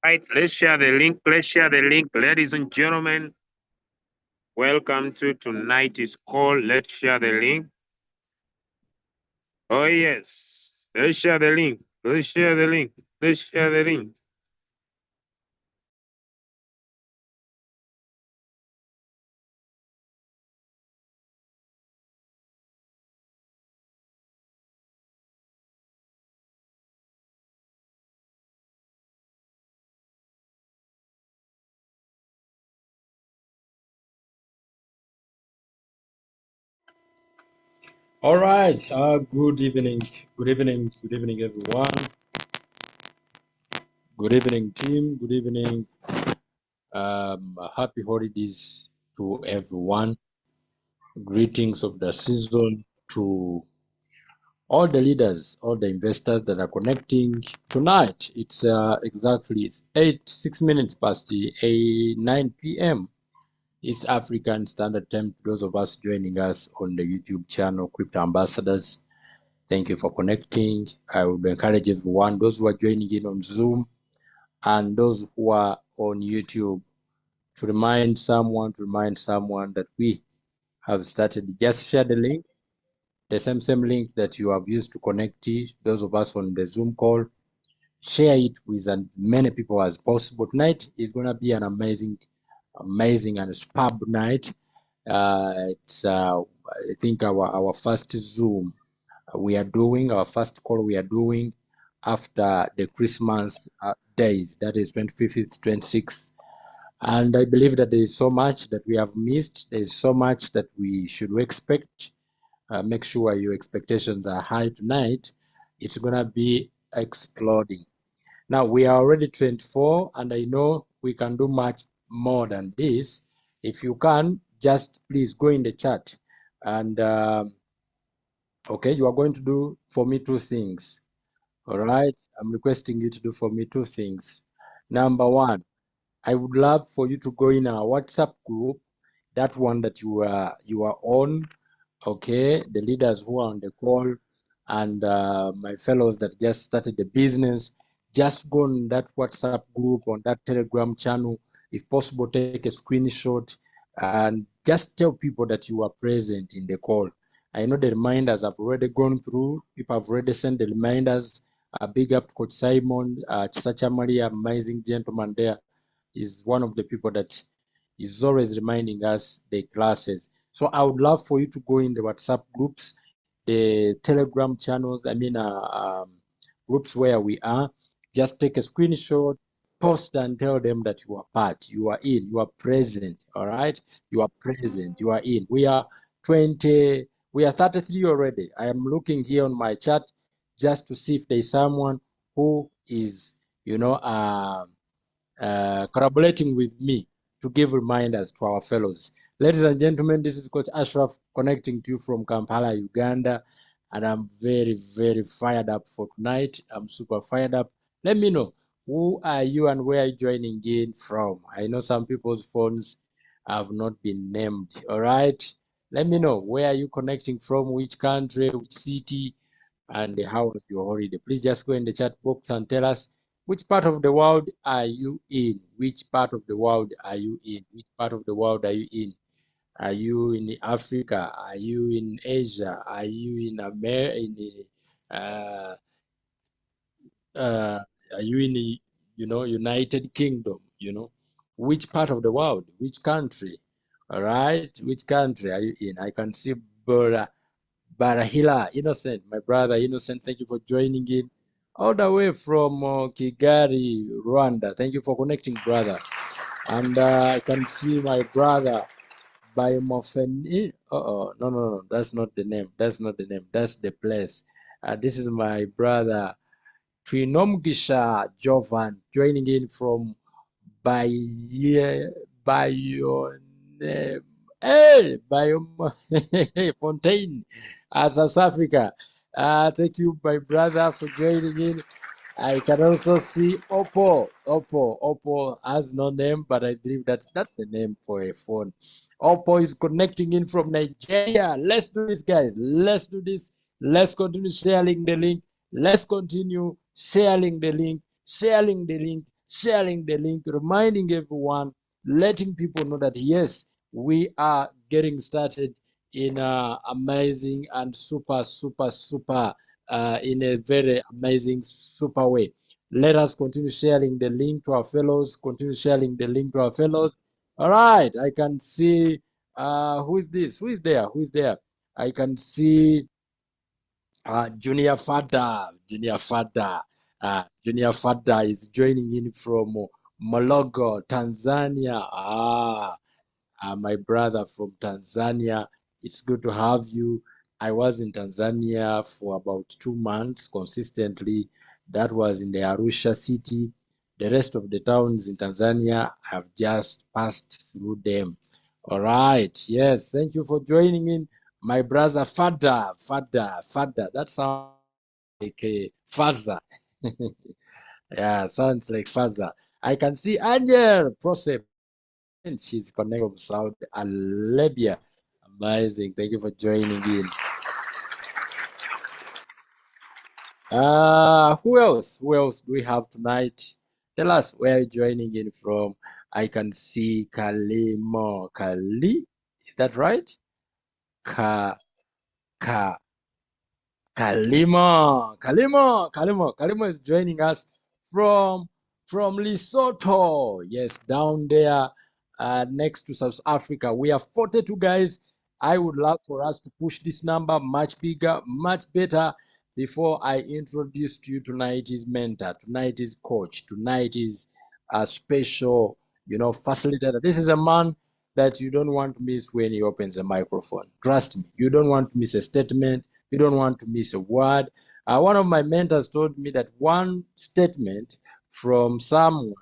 Right, let's share the link. Let's share the link, ladies and gentlemen. Welcome to tonight's call. Let's share the link. Oh yes, let's share the link. Let's share the link. Let's share the link. All right. Good evening. Good evening. Good evening, everyone. Good evening, team. Good evening. Happy holidays to everyone. Greetings of the season to all the leaders, all the investors that are connecting tonight. It's exactly 6 minutes past the 9 p.m. East African Standard Time. To those of us joining us on the YouTube channel, Crypto Ambassadors. Thank you for connecting. I would encourage everyone, those who are joining in on Zoom and those who are on YouTube, to remind someone that we have started. Just share the link, the same link that you have used to connect to those of us on the Zoom call. Share it with as many people as possible. Tonight is going to be an amazing and superb night. It's I think our first Zoom we are doing, our first call we are doing after the Christmas days, that is 25th, 26th. And I believe that there is so much that we have missed. There is so much that we should expect. Make sure your expectations are high tonight. It's going to be exploding. Now, we are already 24, and I know we can do much more than this. If you can, just please go in the chat and okay, you are going to do for me two things. All right, I'm requesting you to do for me two things. Number one, I would love for you to go in our WhatsApp group, that one that you are on. Okay, the leaders who are on the call and my fellows that just started the business, just go on that WhatsApp group, on that Telegram channel. If possible, take a screenshot and just tell people that you are present in the call. I know the reminders have already gone through. People have already sent the reminders. Big up to Coach Simon, Chisacha Maria, amazing gentleman there, is one of the people that is always reminding us the classes. So I would love for you to go in the WhatsApp groups, the Telegram channels, groups where we are. Just take a screenshot, post and tell them that you are part, you are in, you are present. All right, you are present, you are in. We are 20, we are 33 already. I am looking here on my chat just to see if there is someone who is, collaborating with me to give reminders to our fellows. Ladies and gentlemen, this is Coach Ashraf connecting to you from Kampala, Uganda, and I'm very, very fired up for tonight. I'm super fired up. Let me know, who are you and where are you joining in from? I know some people's phones have not been named. All right, let me know, where are you connecting from, which country, which city, and how was your holiday. Please just go in the chat box and tell us, which part of the world are you in? Which part of the world are you in? Which part of the world are you in? Are you in Africa? Are you in Asia? Are you in America? Uh, uh, are you in the, United Kingdom? Which part of the world? Which country? All right, which country are you in? I can see Barahila Innocent, my brother Innocent. Thank you for joining in all the way from Kigali, Rwanda. Thank you for connecting, brother. And I can see my brother Biomorphin. No, that's not the name. That's not the name. That's the place. This is my brother Trinomgisha Jovan joining in from Bayon, hey, Fontaine, South Africa. Thank you, my brother, for joining in. I can also see Oppo. Oppo has no name, but I believe that's the name for a phone. Oppo is connecting in from Nigeria. Let's do this, guys. Let's do this. Let's continue sharing the link. Let's continue sharing the link, sharing the link, sharing the link, reminding everyone, letting people know that yes, we are getting started in amazing and super in a very amazing super way. Let us continue sharing the link to our fellows, continue sharing the link to our fellows. All right, I can see who is this? Who is there? Who is there? I can see Junior Fada. Junior Fada is joining in from Mologo, Tanzania. My brother from Tanzania. It's good to have you. I was in Tanzania for about 2 months consistently. That was in the Arusha city. The rest of the towns in Tanzania, I've just passed through them. All right. Yes. Thank you for joining in. My brother Fada. That sounds like a father. Yeah, sounds like father. I can see Angel Prosep. And she's connected from Saudi Arabia. Amazing. Thank you for joining in. Who else? Who else do we have tonight? Tell us where you're joining in from. I can see Kalimo. Kali? Is that right? Ka Ka Kalimo is joining us from Lesotho. Yes, down there next to South Africa. We are 42 guys. I would love for us to push this number much bigger, much better. Before I introduce to you tonight's mentor, tonight's coach, tonight's special, facilitator. This is a man that you don't want to miss when he opens a microphone. Trust me, you don't want to miss a statement. You don't want to miss a word. One of my mentors told me that one statement from someone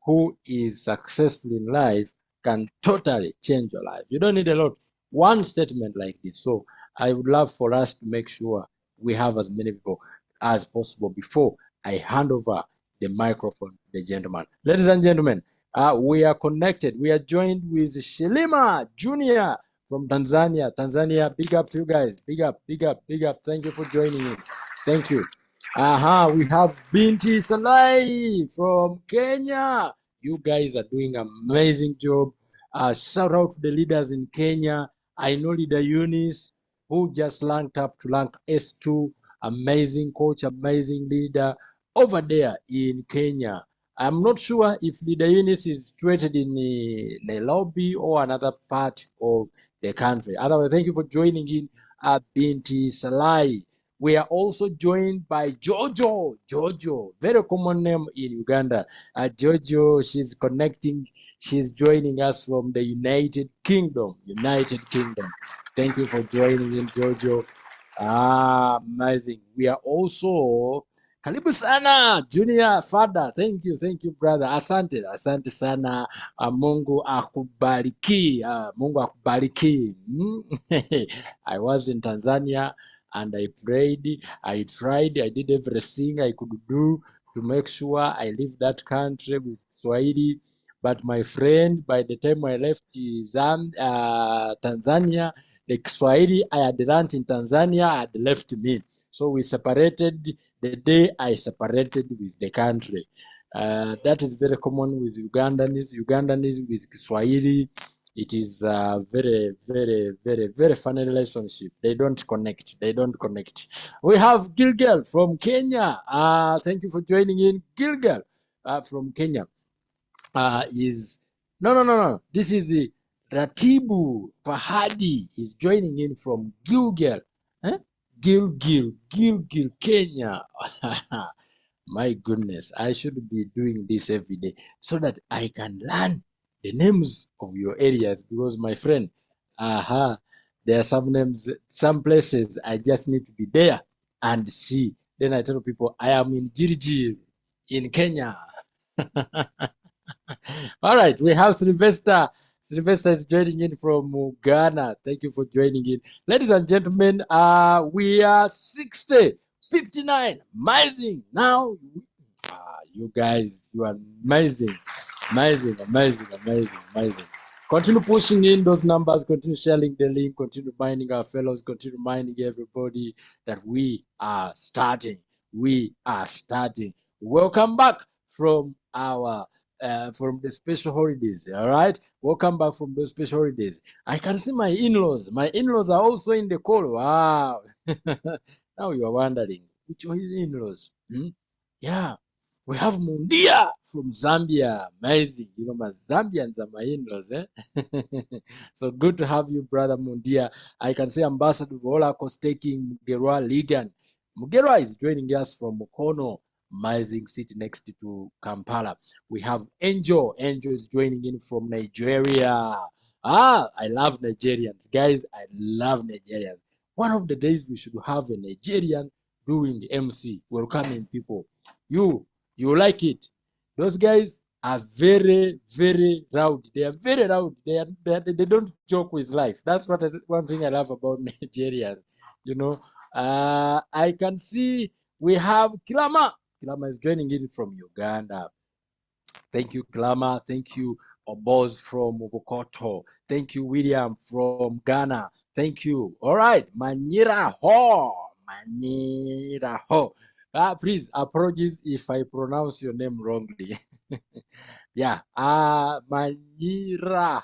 who is successful in life can totally change your life. You don't need a lot. One statement like this. So I would love for us to make sure we have as many people as possible before I hand over the microphone to the gentleman. Ladies and gentlemen, we are connected. We are joined with Shelima Junior from Tanzania. Tanzania, big up to you guys. Big up. Thank you for joining in. Thank you. We have Binti Salai from Kenya. You guys are doing an amazing job. Shout out to the leaders in Kenya. I know Leader Eunice, who just ranked up to rank S2. Amazing coach, amazing leader over there in Kenya. I'm not sure if Leader Eunice is situated in Nairobi or another part of the country. Otherwise, thank you for joining in, Binti Salai. We are also joined by Jojo, very common name in Uganda. Jojo, she's joining us from the United Kingdom. Thank you for joining in, Jojo. Amazing. We are also karibu sana Junior Fada. Thank you, brother. Asante sana. Mungu akubariki. Mungu akubariki. I was in Tanzania and I prayed, I tried, I did everything I could do to make sure I leave that country with Swahili. But my friend, by the time I left Tanzania, the Swahili I had learned in Tanzania had left me. So we separated the day I separated with the country. That is very common with Ugandans with Swahili. It is a very funny relationship. They don't connect. We have Gilgel from Kenya. Thank you for joining in. Gilgel from Kenya is no. This is the Ratibu Fahadi is joining in from Gilgel. Eh? Gilgil, Kenya. My goodness, I should be doing this every day so that I can learn the names of your areas because my friend, there are some names, some places I just need to be there and see. Then I tell people I am in Jirjir in Kenya. All right, we have Sylvester. Sylvester is joining in from Ghana. Thank you for joining in. Ladies and gentlemen, we are 59. Amazing. Now, you guys, you are amazing. Continue pushing in those numbers, continue sharing the link, continue reminding our fellows, continue reminding everybody that we are starting. Welcome back from our from the special holidays. All right, welcome back from those special holidays. I can see my in-laws. My in-laws are also in the call. Wow. Now you are wondering which in-laws? Yeah, we have Mundia from Zambia. Amazing. You know, my Zambians are my in-laws, eh? So good to have you, brother Mundia. I can see Ambassador Vola taking Mugerwa Ligan. Mugerwa is joining us from Mukono, amazing city next to Kampala. We have Angel. Angel is joining in from Nigeria. I love Nigerians. Guys, I love Nigerians. One of the days we should have a Nigerian doing the MC, welcoming people. You like it. Those guys are very, very rowdy. They are very rowdy. They don't joke with life. That's one thing I love about Nigerians. You know, I can see we have Kilama. Kilama is joining in from Uganda. Thank you, Kilama. Thank you, Oboz from Obokoto. Thank you, William from Ghana. Thank you. All right, Manira Ho. Manira Ho. Please, apologies if I pronounce your name wrongly. Yeah, Maniraho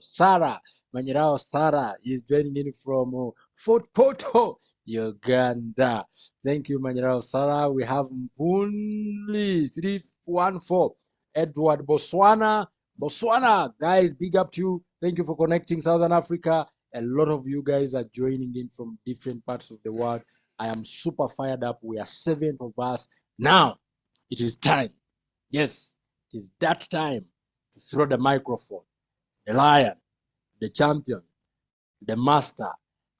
Sarah. Maniraho Sarah is joining in from Fort Porto, Uganda. Thank you, Maniraho Sarah. We have Mbunli 314, Edward Botswana. Botswana, guys, big up to you. Thank you for connecting Southern Africa. A lot of you guys are joining in from different parts of the world. I am super fired up. We are 7 of us. Now, it is time. Yes, it is that time to throw the microphone, the lion, the champion, the master,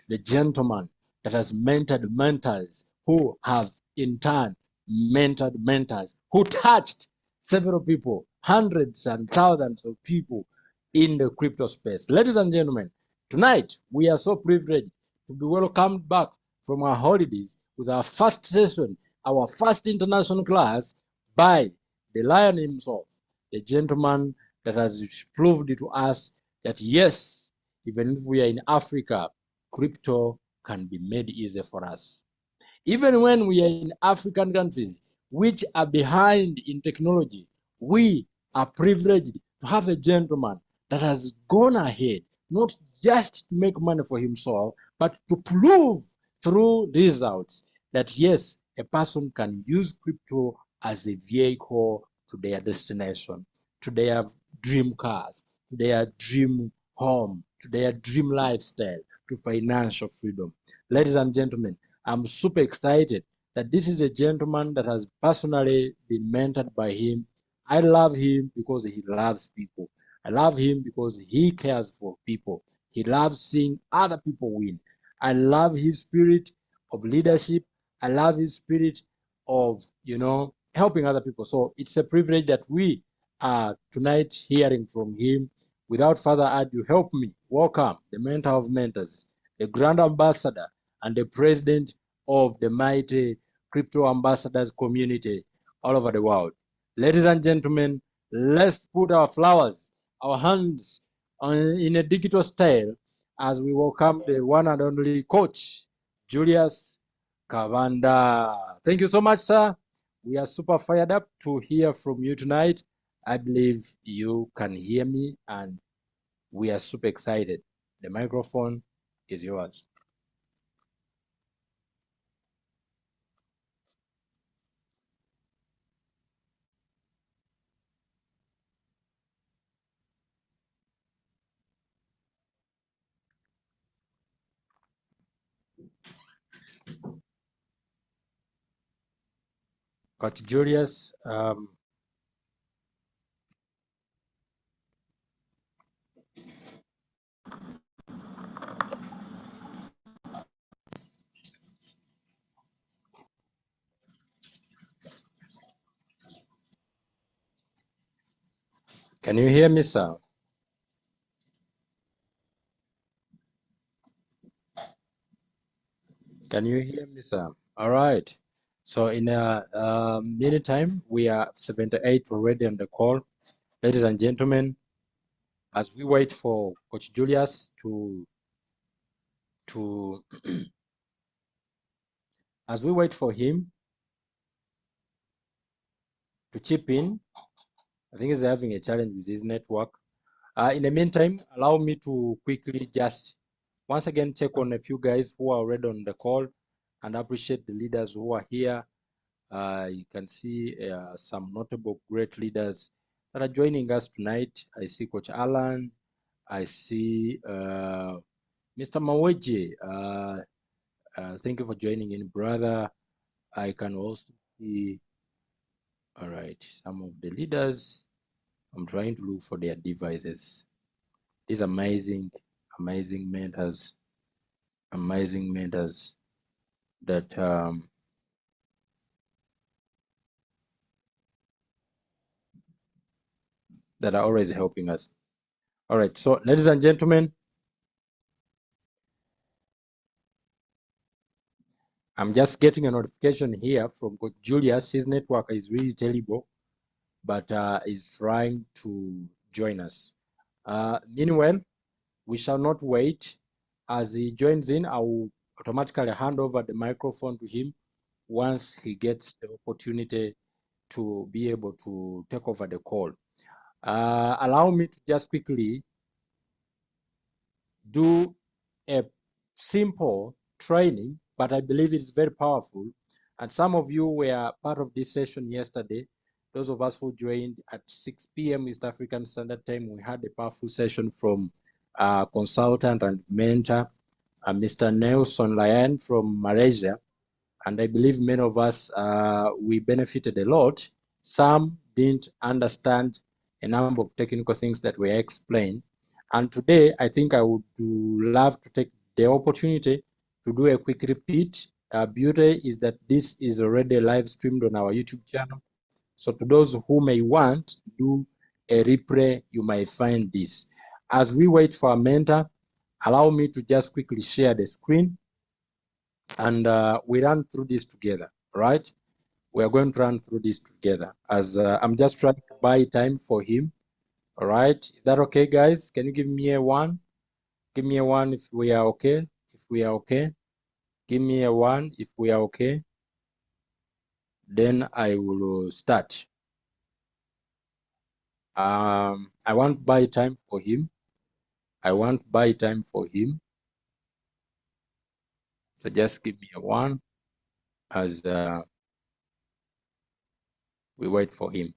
the gentleman that has mentored mentors who have in turn mentored mentors who touched several people, hundreds and thousands of people in the crypto space. Ladies and gentlemen, tonight we are so privileged to be welcomed back from our holidays with our first session, our first international class by the lion himself, the gentleman that has proved to us that yes, even if we are in Africa, crypto can be made easy for us. Even when we are in African countries which are behind in technology, we are privileged to have a gentleman that has gone ahead, not just to make money for himself, but to prove through results that yes, a person can use crypto as a vehicle to their destination, to their dream cars, to their dream home, to their dream lifestyle, to financial freedom. Ladies and gentlemen, I'm super excited that this is a gentleman that has personally been mentored by him. I love him because he loves people. I love him because he cares for people. He loves seeing other people win. I love his spirit of leadership. I love his spirit of, helping other people. So it's a privilege that we are tonight hearing from him. Without further ado, help me welcome the mentor of mentors, the grand ambassador, and the president of the mighty crypto ambassadors community all over the world. Ladies and gentlemen, let's put our flowers, our hands in a digital style as we welcome the one and only coach, Julius Kavanda. Thank you so much, sir. We are super fired up to hear from you tonight. I believe you can hear me and we are super excited. The microphone is yours. Coach Julius, can you hear me, sir? Can you hear me, sir? All right. So in a minute time, we are 78 already on the call. Ladies and gentlemen, as we wait for Coach Julius to as we wait for him to chip in, I think he's having a challenge with his network. In the meantime, allow me to quickly just once again check on a few guys who are already on the call and appreciate the leaders who are here. You can see some notable great leaders that are joining us tonight. I see Coach Alan. I see Mr. Maweje. Thank you for joining in, brother. I can also see, all right, some of the leaders. I'm trying to look for their devices. These amazing mentors that that are always helping us. All right, so ladies and gentlemen, I'm just getting a notification here from Coach Julius. His network is really terrible, but is trying to join us. Meanwhile, we shall not wait. As he joins in, I will automatically hand over the microphone to him once he gets the opportunity to be able to take over the call. Allow me to just quickly do a simple training, but I believe it's very powerful. And some of you were part of this session yesterday. Those of us who joined at 6 p.m. East African Standard Time, we had a powerful session from consultant and mentor, Mr. Nelson Layan from Malaysia. And I believe many of us, we benefited a lot. Some didn't understand a number of technical things that were explained. And today, I think I would love to take the opportunity to do a quick repeat. Beauty is that this is already live streamed on our YouTube channel. So to those who may want to do a replay, you might find this. As we wait for our mentor, allow me to just quickly share the screen and we run through this together, right? We are going to run through this together as I'm just trying to buy time for him. All right, is that okay, guys? Can you give me a one? Give me a one if we are okay. If we are okay, give me a one if we are okay. Then I will start. I want buy time for him. I want buy time for him. So just give me a one as we wait for him.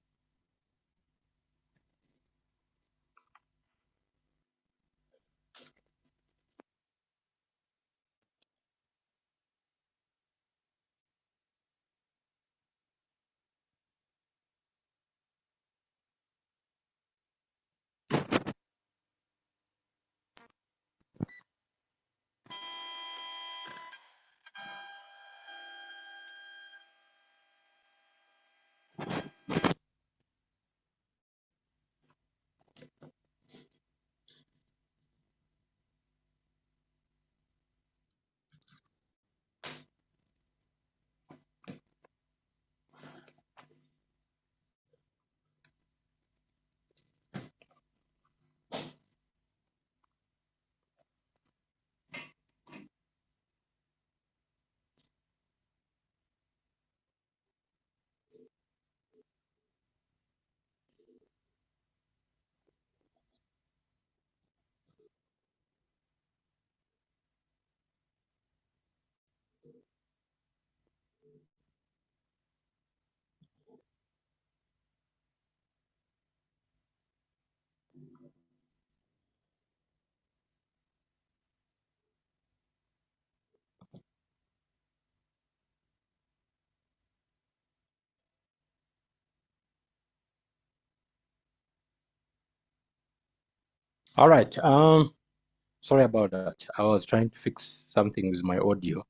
All right. Sorry about that. I was trying to fix something with my audio,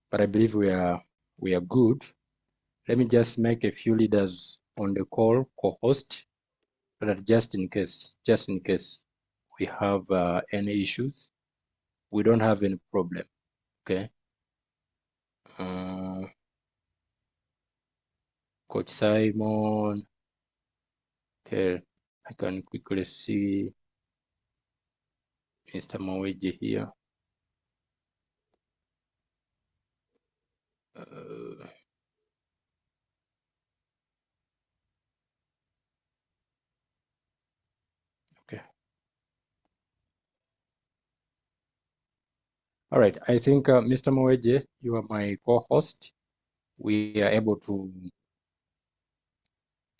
but I believe we are good. Let me just make a few leaders on the call co-host, so that just in case we have any issues, we don't have any problem. Okay. Coach Simon. Okay. I can quickly see Mr. Maweji here. All right. I think, Mr. Moeje, you are my co-host. We are able to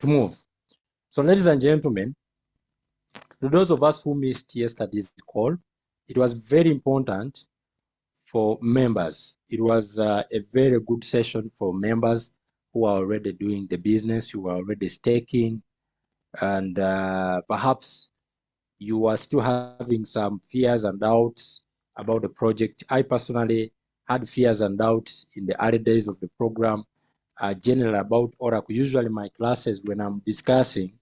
move. So, ladies and gentlemen, to those of us who missed yesterday's call, it was very important for members. It was a very good session for members who are already doing the business, who are already staking, and perhaps you are still having some fears and doubts about the project. I personally had fears and doubts in the early days of the program, generally about Oracle. Usually my classes, when I'm discussing,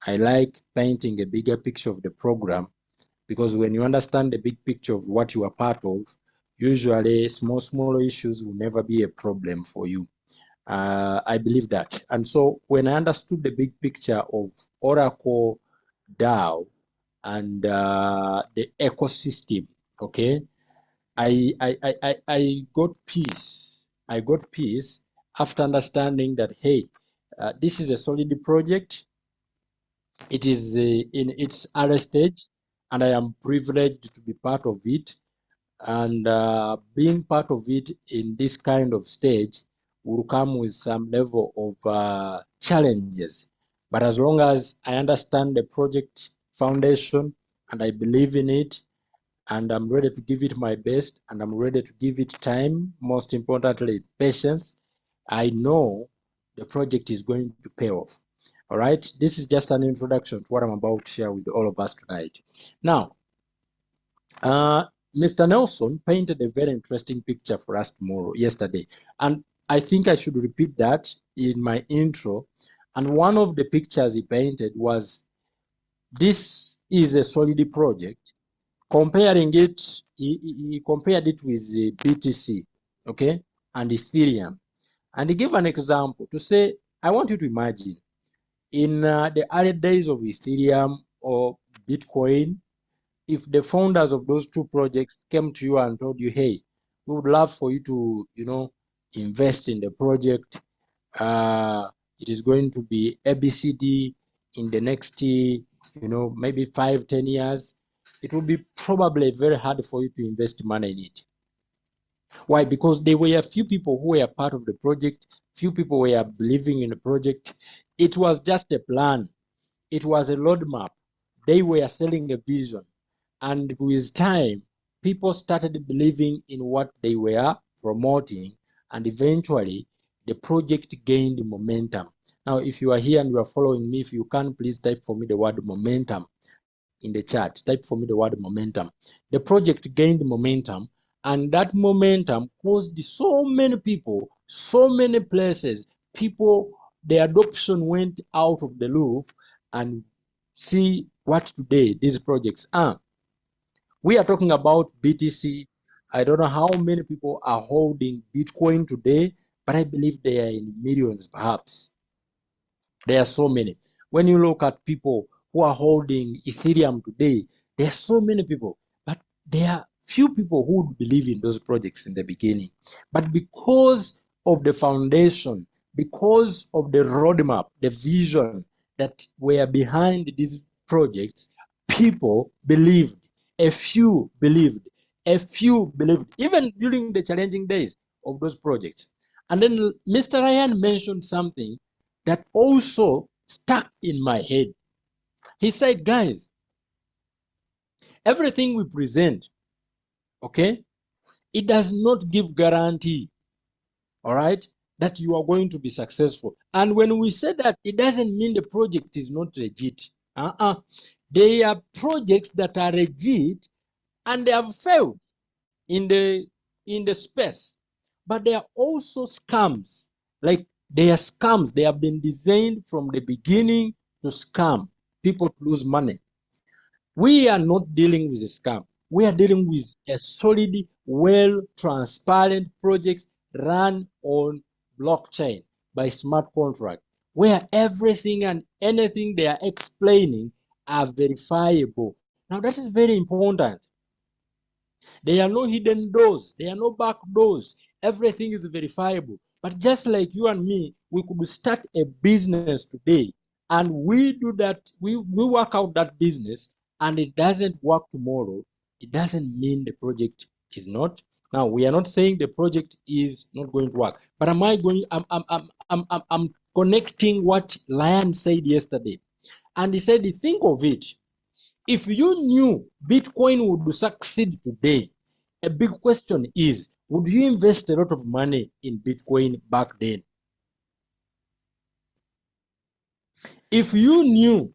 I like painting a bigger picture of the program, because when you understand the big picture of what you are part of, usually small issues will never be a problem for you. I believe that. And so when I understood the big picture of Oracle DAO and the ecosystem, okay, I got peace. I got peace after understanding that, hey, this is a solid project. It is in its early stage, and I am privileged to be part of it. And being part of it in this kind of stage will come with some level of challenges. But as long as I understand the project foundation and I believe in it, and I'm ready to give it my best, and I'm ready to give it time, most importantly, patience, I know the project is going to pay off. All right, this is just an introduction to what I'm about to share with all of us tonight. Now, Mr. Nelson painted a very interesting picture for us yesterday, and I think I should repeat that in my intro. And one of the pictures he painted was, this is a solid project. Comparing it, he compared it with BTC, okay, and Ethereum. And he gave an example to say, I want you to imagine in the early days of Ethereum or Bitcoin, if the founders of those two projects came to you and told you, hey, we would love for you to, invest in the project. Uh, it is going to be ABCD in the next, maybe 5-10 years. It will be probably very hard for you to invest money in it. Why? Because there were a few people who were part of the project, few people were believing in the project. It was just a plan. It was a roadmap. They were selling a vision. And with time, people started believing in what they were promoting, and eventually the project gained momentum. Now, if you are here and you are following me, if you can, please type for me the word momentum in the chat. Type for me the word momentum. The project gained momentum, and that momentum caused so many people, so many places, people, the adoption went out of the roof. And see what today these projects are. We are talking about BTC. I don't know how many people are holding Bitcoin today, but I believe they are in millions, perhaps. There are so many. When you look at people who are holding Ethereum today, there are so many people, but there are few people who would believe in those projects in the beginning. But because of the foundation, because of the roadmap, the vision that were behind these projects, people believed. A few believed. A few believed, even during the challenging days of those projects. And then Mr. Ryan mentioned something that also stuck in my head. He said, guys, everything we present, okay, it does not give guarantee, all right, that you are going to be successful. And when we say that, it doesn't mean the project is not legit. They are projects that are legit and they have failed in the space. But they are also scams. Like, they are scams. They have been designed from the beginning to scam people to lose money. We are not dealing with a scam. We are dealing with a solid, well, transparent project run on blockchain by smart contract, where everything and anything they are explaining are verifiable. Now, that is very important. There are no hidden doors. There are no back doors. Everything is verifiable. But just like you and me, we could start a business today and we do that, we work out that business and it doesn't work tomorrow. It doesn't mean the project is not Now, we are not saying the project is not going to work, but I'm connecting what Lion said yesterday. And he said, think of it. If you knew Bitcoin would succeed today, a big question is, would you invest a lot of money in Bitcoin back then? If you knew,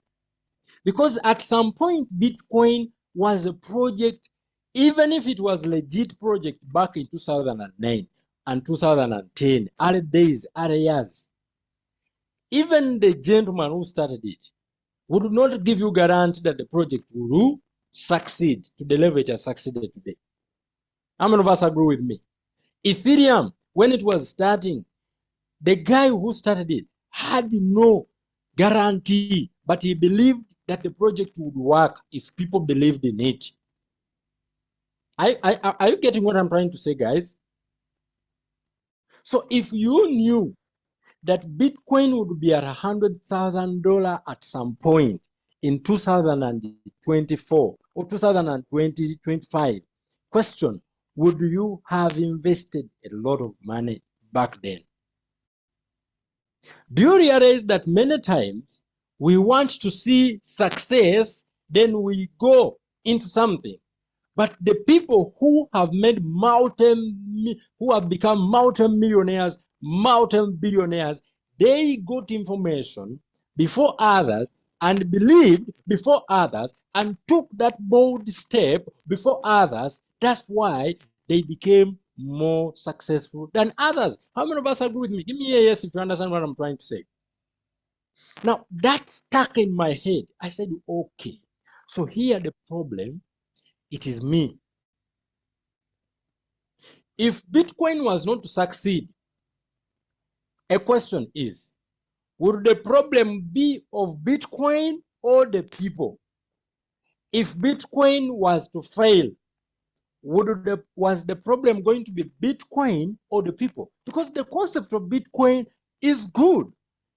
because at some point, Bitcoin was a project, even if it was a legit project back in 2009 and 2010, early days, early years, even the gentleman who started it would not give you guarantee that the project will succeed to the level it has succeeded today. How many of us agree with me? Ethereum, when it was starting, the guy who started it had no guarantee, but he believed that the project would work if people believed in it. Are you getting what I'm trying to say, guys? So if you knew that Bitcoin would be at $100,000 at some point in 2024 or 2025, question, would you have invested a lot of money back then? Do you realize that many times we want to see success, then we go into something? But the people who have made who have become multi-millionaires, multi-billionaires, they got information before others and believed before others and took that bold step before others. That's why they became more successful than others. How many of us agree with me? Give me a yes if you understand what I'm trying to say. Now, that stuck in my head. I said, okay, so here the problem, it is me. If Bitcoin was not to succeed, a question is, would the problem be of Bitcoin or the people? If Bitcoin was to fail, was the problem going to be Bitcoin or the people? Because the concept of Bitcoin is good.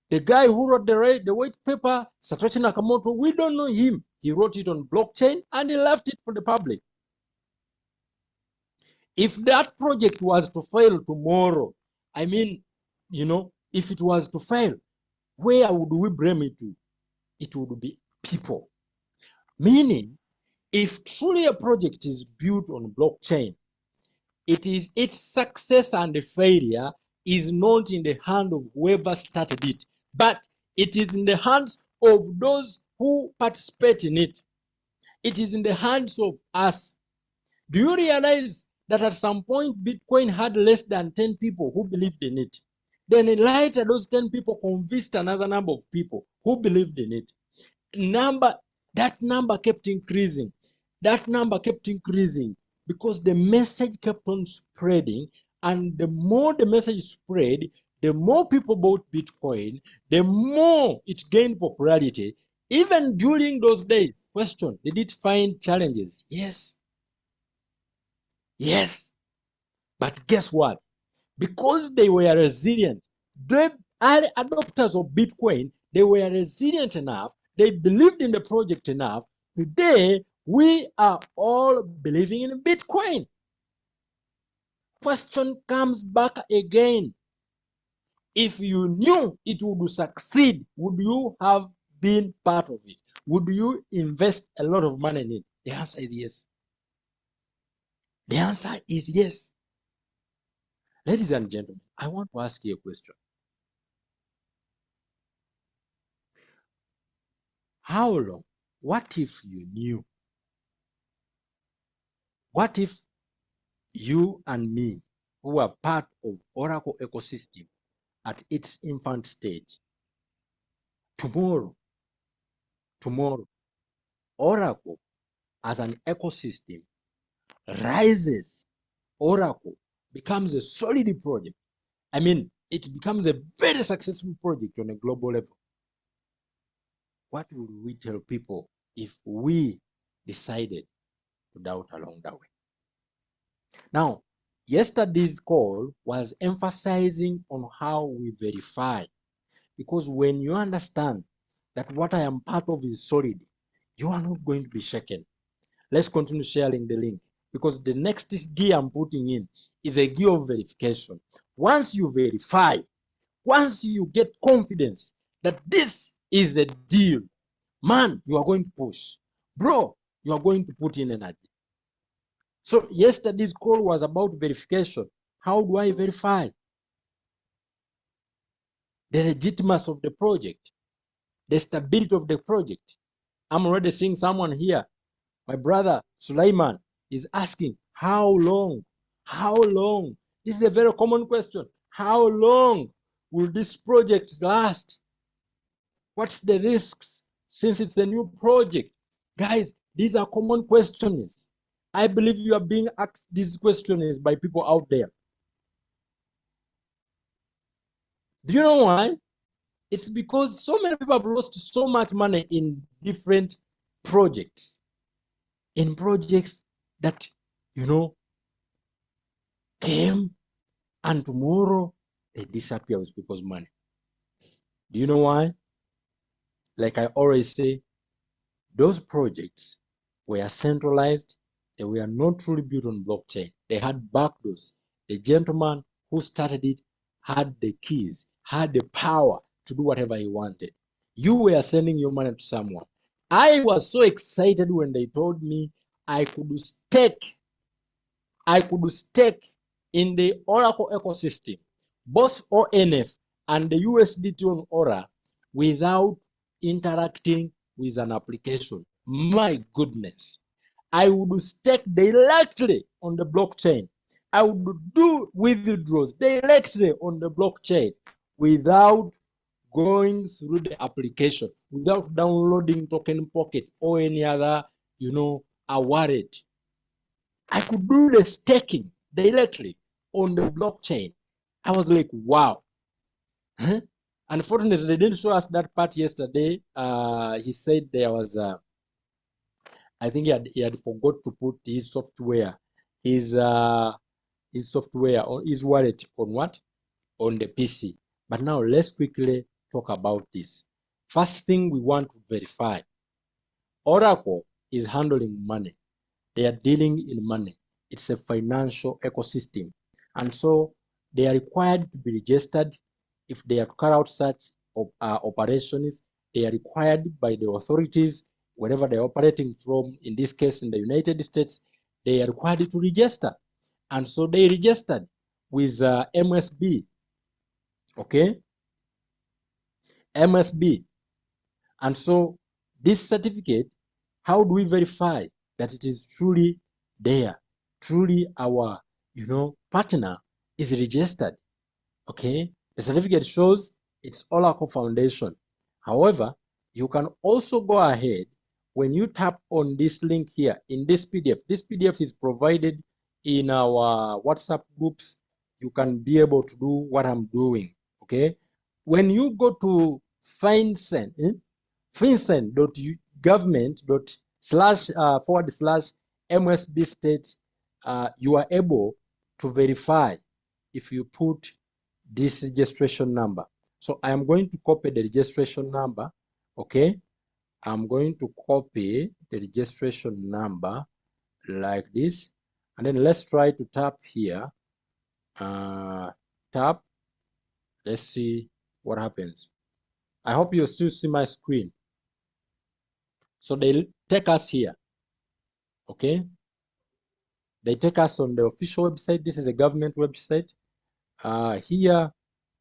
The guy who wrote the white paper, Satoshi Nakamoto, we don't know him. He wrote it on blockchain and he left it for the public. If that project was to fail tomorrow, I mean, if it was to fail, where would we blame it to? It would be people. Meaning, if truly a project is built on blockchain, its success and failure is not in the hand of whoever started it, but it is in the hands of those who participate in it. It is in the hands of us. Do you realize that at some point Bitcoin had less than 10 people who believed in it? Then later those 10 people convinced another number of people who believed in it. That number kept increasing. That number kept increasing because the message kept on spreading, and the more the message spread, the more people bought Bitcoin, the more it gained popularity. Even during those days, question, did it find challenges? Yes. Yes. But guess what? Because they were resilient, the early adopters of Bitcoin, they were resilient enough, they believed in the project enough. Today, we are all believing in Bitcoin. Question comes back again. If you knew it would succeed, would you have been part of it? Would you invest a lot of money in it? The answer is yes. The answer is yes. Ladies and gentlemen, I want to ask you a question. How long? What if you knew? What if you and me, who are part of Oracle ecosystem at its infant stage, tomorrow, Oracle as an ecosystem rises, Oracle becomes a solid project. I mean, it becomes a very successful project on a global level. What would we tell people if we decided to doubt along the way? Now, yesterday's call was emphasizing on how we verify, because when you understand that what I am part of is solid, you are not going to be shaken. Let's continue sharing the link. because the next gear I'm putting in is a gear of verification. Once you verify, once you get confidence that this is a deal, man, you are going to push. Bro, you are going to put in energy. So yesterday's call was about verification. How do I verify the legitimacy of the project, the stability of the project? I'm already seeing someone here. My brother Sulaiman is asking, how long? How long? This is a very common question. How long will this project last? What's the risks since it's a new project? Guys, these are common questions. I believe you are being asked these questions by people out there. Do you know why? It's because so many people have lost so much money in different projects, in projects that, you know, came and tomorrow they disappear with people's money. Do you know why? Like I always say, those projects were centralized. They were not truly built on blockchain. They had backdoors. The gentleman who started it had the keys, had the power to do whatever he wanted. You were sending your money to someone. I was so excited when they told me I could stake in the Oracle ecosystem, both ONF and the USDT on Ora, without interacting with an application. My goodness. I would stake directly on the blockchain. I would do withdrawals directly on the blockchain without going through the application, without downloading Token Pocket or any other, a wallet. I could do the staking directly on the blockchain. I was like, wow. Huh? Unfortunately, they didn't show us that part yesterday. He said there was I think he had forgot to put his software, his software on his wallet on what? On the PC. But now let's quickly talk about this. First thing we want to verify. Oracle is handling money. They are dealing in money. It's a financial ecosystem. And so they are required to be registered. If they are to carry out such operations, they are required by the authorities, wherever they're operating from, in this case, in the United States, they are required to register. And so they registered with MSB, okay? MSB. And so this certificate, how do we verify that it is truly there, truly our, partner is registered, okay? The certificate shows it's Oracle Foundation. However, you can also go ahead when you tap on this link here in this PDF. This PDF is provided in our WhatsApp groups. You can be able to do what I'm doing, okay? When you go to fincen.government./ / state, you are able to verify if you put this registration number. So I am going to copy the registration number, okay? I'm going to copy the registration number like this, and then let's try to tap here. Tap. Let's see what happens. I hope you still see my screen. So they take us here, okay? They take us on the official website. This is a government website. Here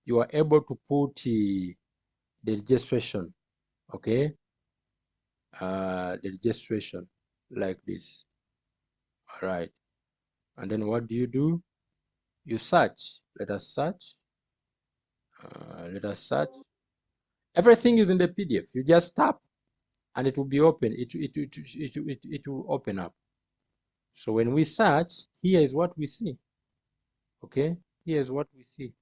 you are able to put the registration, okay? The registration like this. All right. And then what do? You search. Let us search. Everything is in the PDF. You just tap and it will be open. It will open up. So when we search, here is what we see. Okay, here is what we see.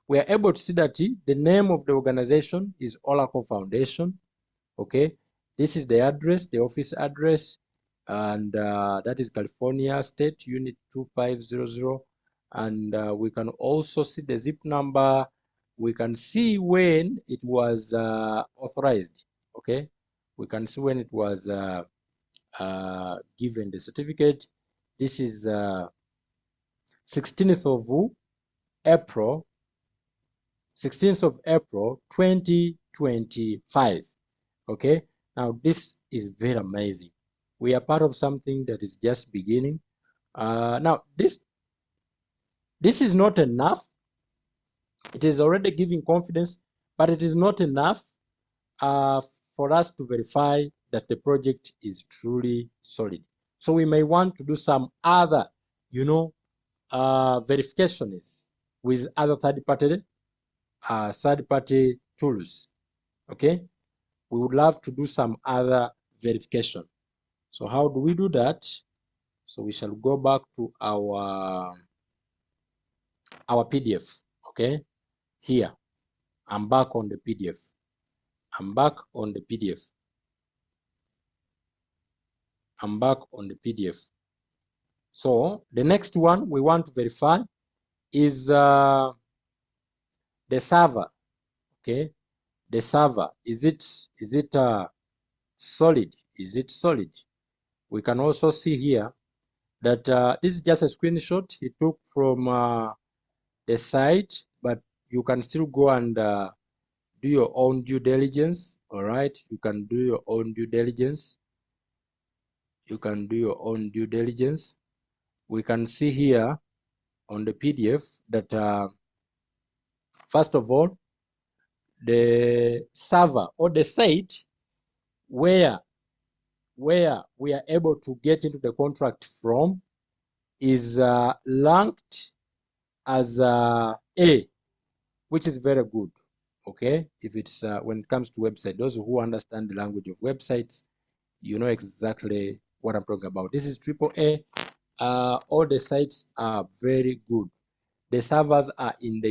We are able to see that the name of the organization is Oracle Foundation. Okay, this is the address, the office address, and that is California State Unit 2500. And we can also see the zip number. We can see when it was authorized. Okay, we can see when it was given the certificate. This is 16th of April, 16th of April 2025. Okay, now this is very amazing. We are part of something that is just beginning. Now this is not enough. It is already giving confidence, but it is not enough uh, for us to verify that the project is truly solid. So we may want to do some other, verifications with other third-party tools. Okay, we would love to do some other verification. So how do we do that? So we shall go back to our PDF. Okay, here I'm back on the PDF. I'm back on the PDF. I'm back on the PDF. So the next one we want to verify is the server. Okay, the server, is it solid? Is it solid? We can also see here that this is just a screenshot he took from the site, but you can still go and do your own due diligence. All right, you can do your own due diligence. You can do your own due diligence. We can see here on the PDF that first of all, the server or the site where we are able to get into the contract from is ranked as A, which is very good. Okay, if it's when it comes to website, those who understand the language of websites, you know exactly what I'm talking about. This is AAA. All the sites are very good. The servers are in the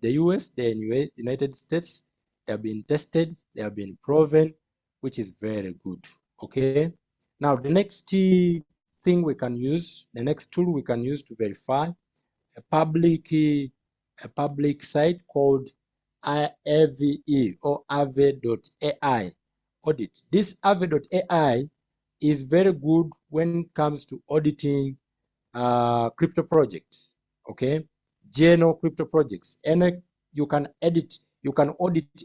US, the United States. They have been tested, they have been proven, which is very good. Okay. Now the next thing we can use, the next tool we can use to verify a public site called AVE or Aave.ai audit. This Aave.ai is very good when it comes to auditing crypto projects. Okay, general crypto projects. And you can audit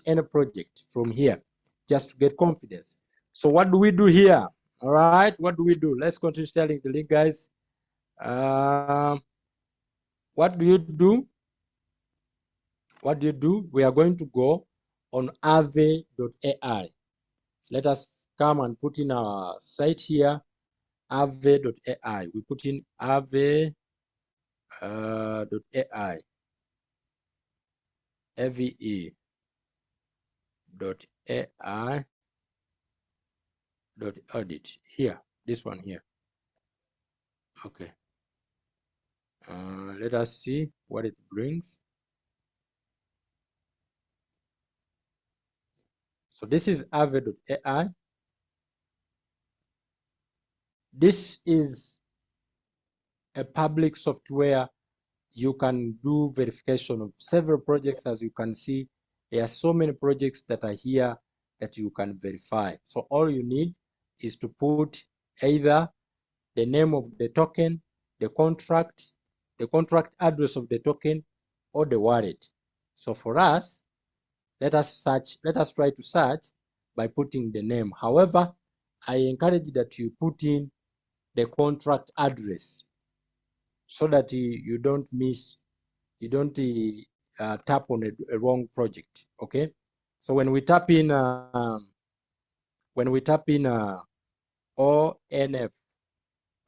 any project from here just to get confidence. So what do we do here? All right, what do we do? Let's continue sharing the link, guys. What do you do? What do you do? We are going to go on Aave.ai. Let us come and put in our site here, Aave.ai. We put in Aave.ai, AVE.ai audit here, this one here. Okay. Let us see what it brings. So this is Aave.ai. This is a public software. You can do verification of several projects. As you can see, there are so many projects that are here that you can verify. So all you need is to put either the name of the token, the contract address of the token, or the wallet. So for us, let us try to search by putting the name. However, I encourage that you put in the contract address so that you don't tap on a wrong project. Okay, so when we tap in ONF,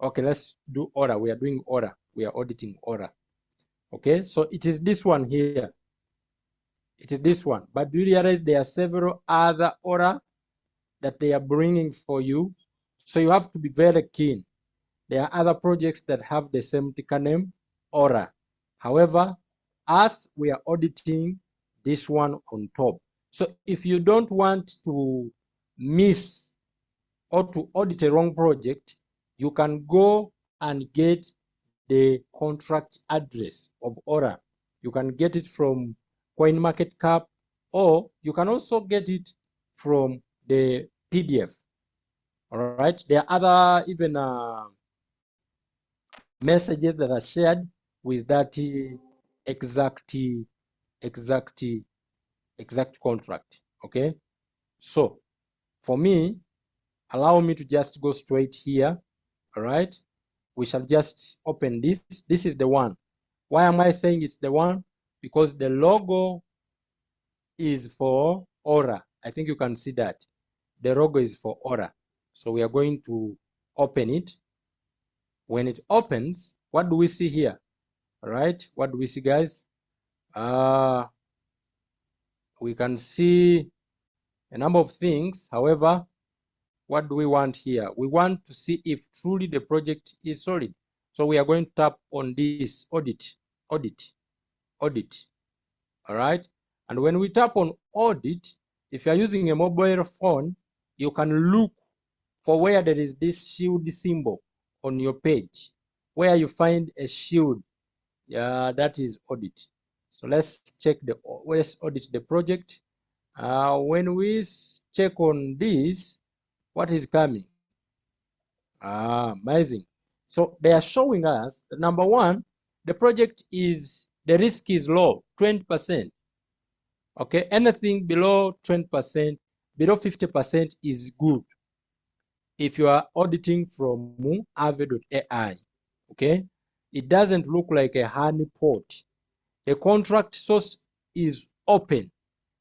okay, let's do Ora. We are doing Ora. We are auditing Ora. Okay, so it is this one here. It is this one. But do you realize there are several other Ora that they are bringing for you? So you have to be very keen. There are other projects that have the same ticker name, Ora. However, as we are auditing this one on top. So if you don't want to miss or to audit a wrong project, you can go and get the contract address of Ora. You can get it from CoinMarketCap, or you can also get it from the PDF. All right, there are other even messages that are shared with that exact contract. Okay, so for me, allow me to just go straight here. All right, we shall just open this. This is the one. Why am I saying it's the one? Because the logo is for Ora. I think you can see that. The logo is for Ora. So we are going to open it. When it opens, what do we see here? All right, what do we see, guys? We can see a number of things. However, what do we want here? We want to see if truly the project is solid. So we are going to tap on this audit. All right. And when we tap on audit, if you are using a mobile phone, you can look for where there is this shield symbol on your page, where you find a shield. Yeah, that is audit. So let's audit the project. When we check on this, what is coming? Amazing. So they are showing us that number one, the project is, the risk is low, 20%. Okay, anything below 20%, below 50% is good if you are auditing from Aave.ai. Okay, it doesn't look like a honeypot. The contract source is open.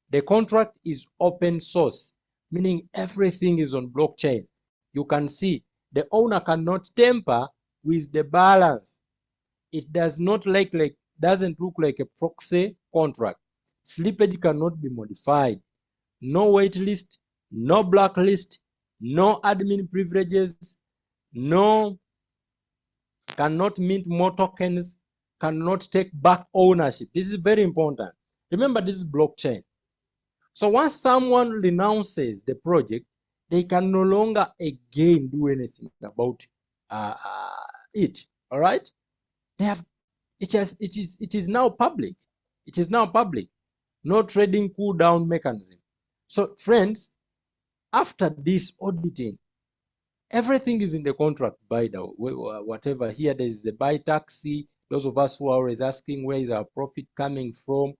The contract is open source, meaning everything is on blockchain. You can see the owner cannot tamper with the balance. It does not doesn't look like a proxy contract. Slippage cannot be modified. No waitlist, no blacklist, no admin privileges, no cannot mint more tokens, cannot take back ownership. This is very important. Remember, this is blockchain. So once someone renounces the project, they can no longer again do anything about it. All right? They have it is now public. It is now public. No trading cool down mechanism. So friends, after this auditing, everything is in the contract. By the way, whatever here, there is the buy taxi. Those of us who are always asking where is our profit coming from,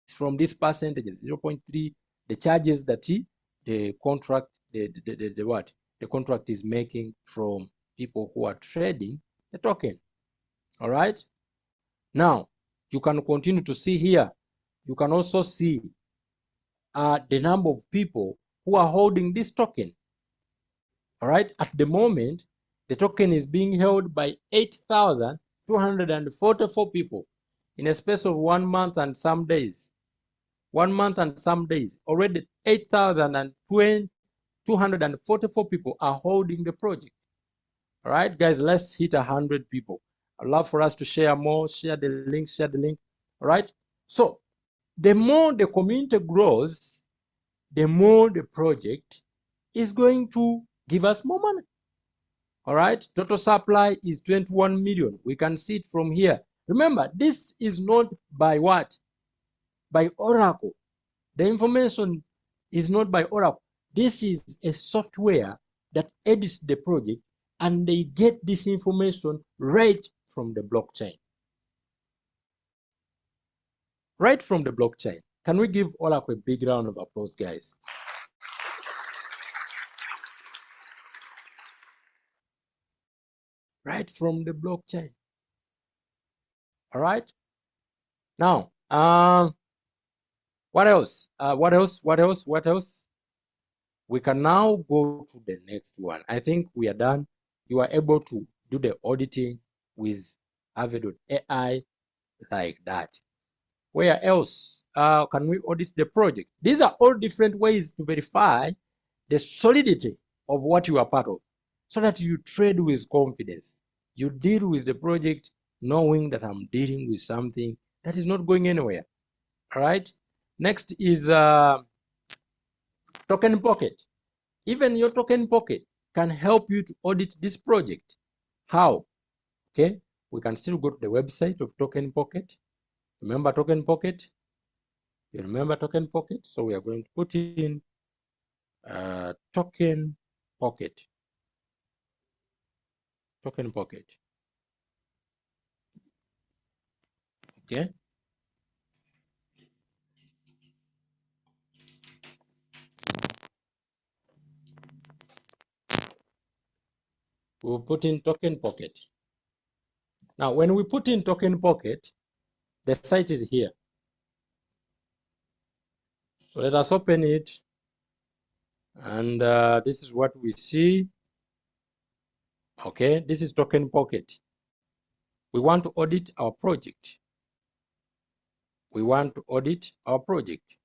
it's from this percentage, 0.3. The charges that the contract, the contract is making from people who are trading the token. All right. Now you can continue to see here. You can also see the number of people who are holding this token. All right, at the moment, the token is being held by 8,244 people in a space of 1 month and some days. 1 month and some days. Already 8,244 people are holding the project. All right, guys, let's hit 100 people. I'd love for us to share more, share the link. All right, so the more the community grows, the more the project is going to give us more money. All right, total supply is 21 million. We can see it from here. Remember, this is not by what? By Oracle. The information is not by Oracle. This is a software that edits the project, and they get this information right from the blockchain. Right from the blockchain. Can we give Oracle a big round of applause, guys? Right from the blockchain. All right. Now, what else? What else? We can now go to the next one. I think we are done. You are able to do the auditing with Aave.ai like that. Where else can we audit the project? These are all different ways to verify the solidity of what you are part of, so that you trade with confidence. You deal with the project knowing that I'm dealing with something that is not going anywhere. All right. Next is Token Pocket. Even your Token Pocket can help you to audit this project. How? Okay, we can still go to the website of Token Pocket. Remember Token Pocket? You remember Token Pocket? So we are going to put in Token Pocket. Token Pocket. Okay. We'll put in token pocket. Now, when we put in token pocket, the site is here. So let us open it. And this is what we see. Okay, this is token pocket. We want to audit our project. We want to audit our project.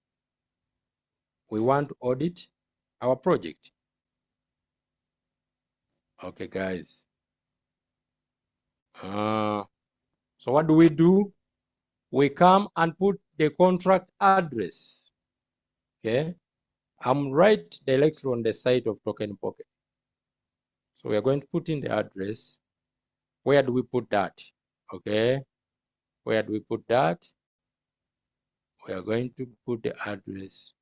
We want to audit our project. Okay, guys. So what do? We come and put the contract address. Okay. I'm right directly on the site of token pocket. So we are going to put in the address. Where do we put that? Okay. Where do we put that? We are going to put the address.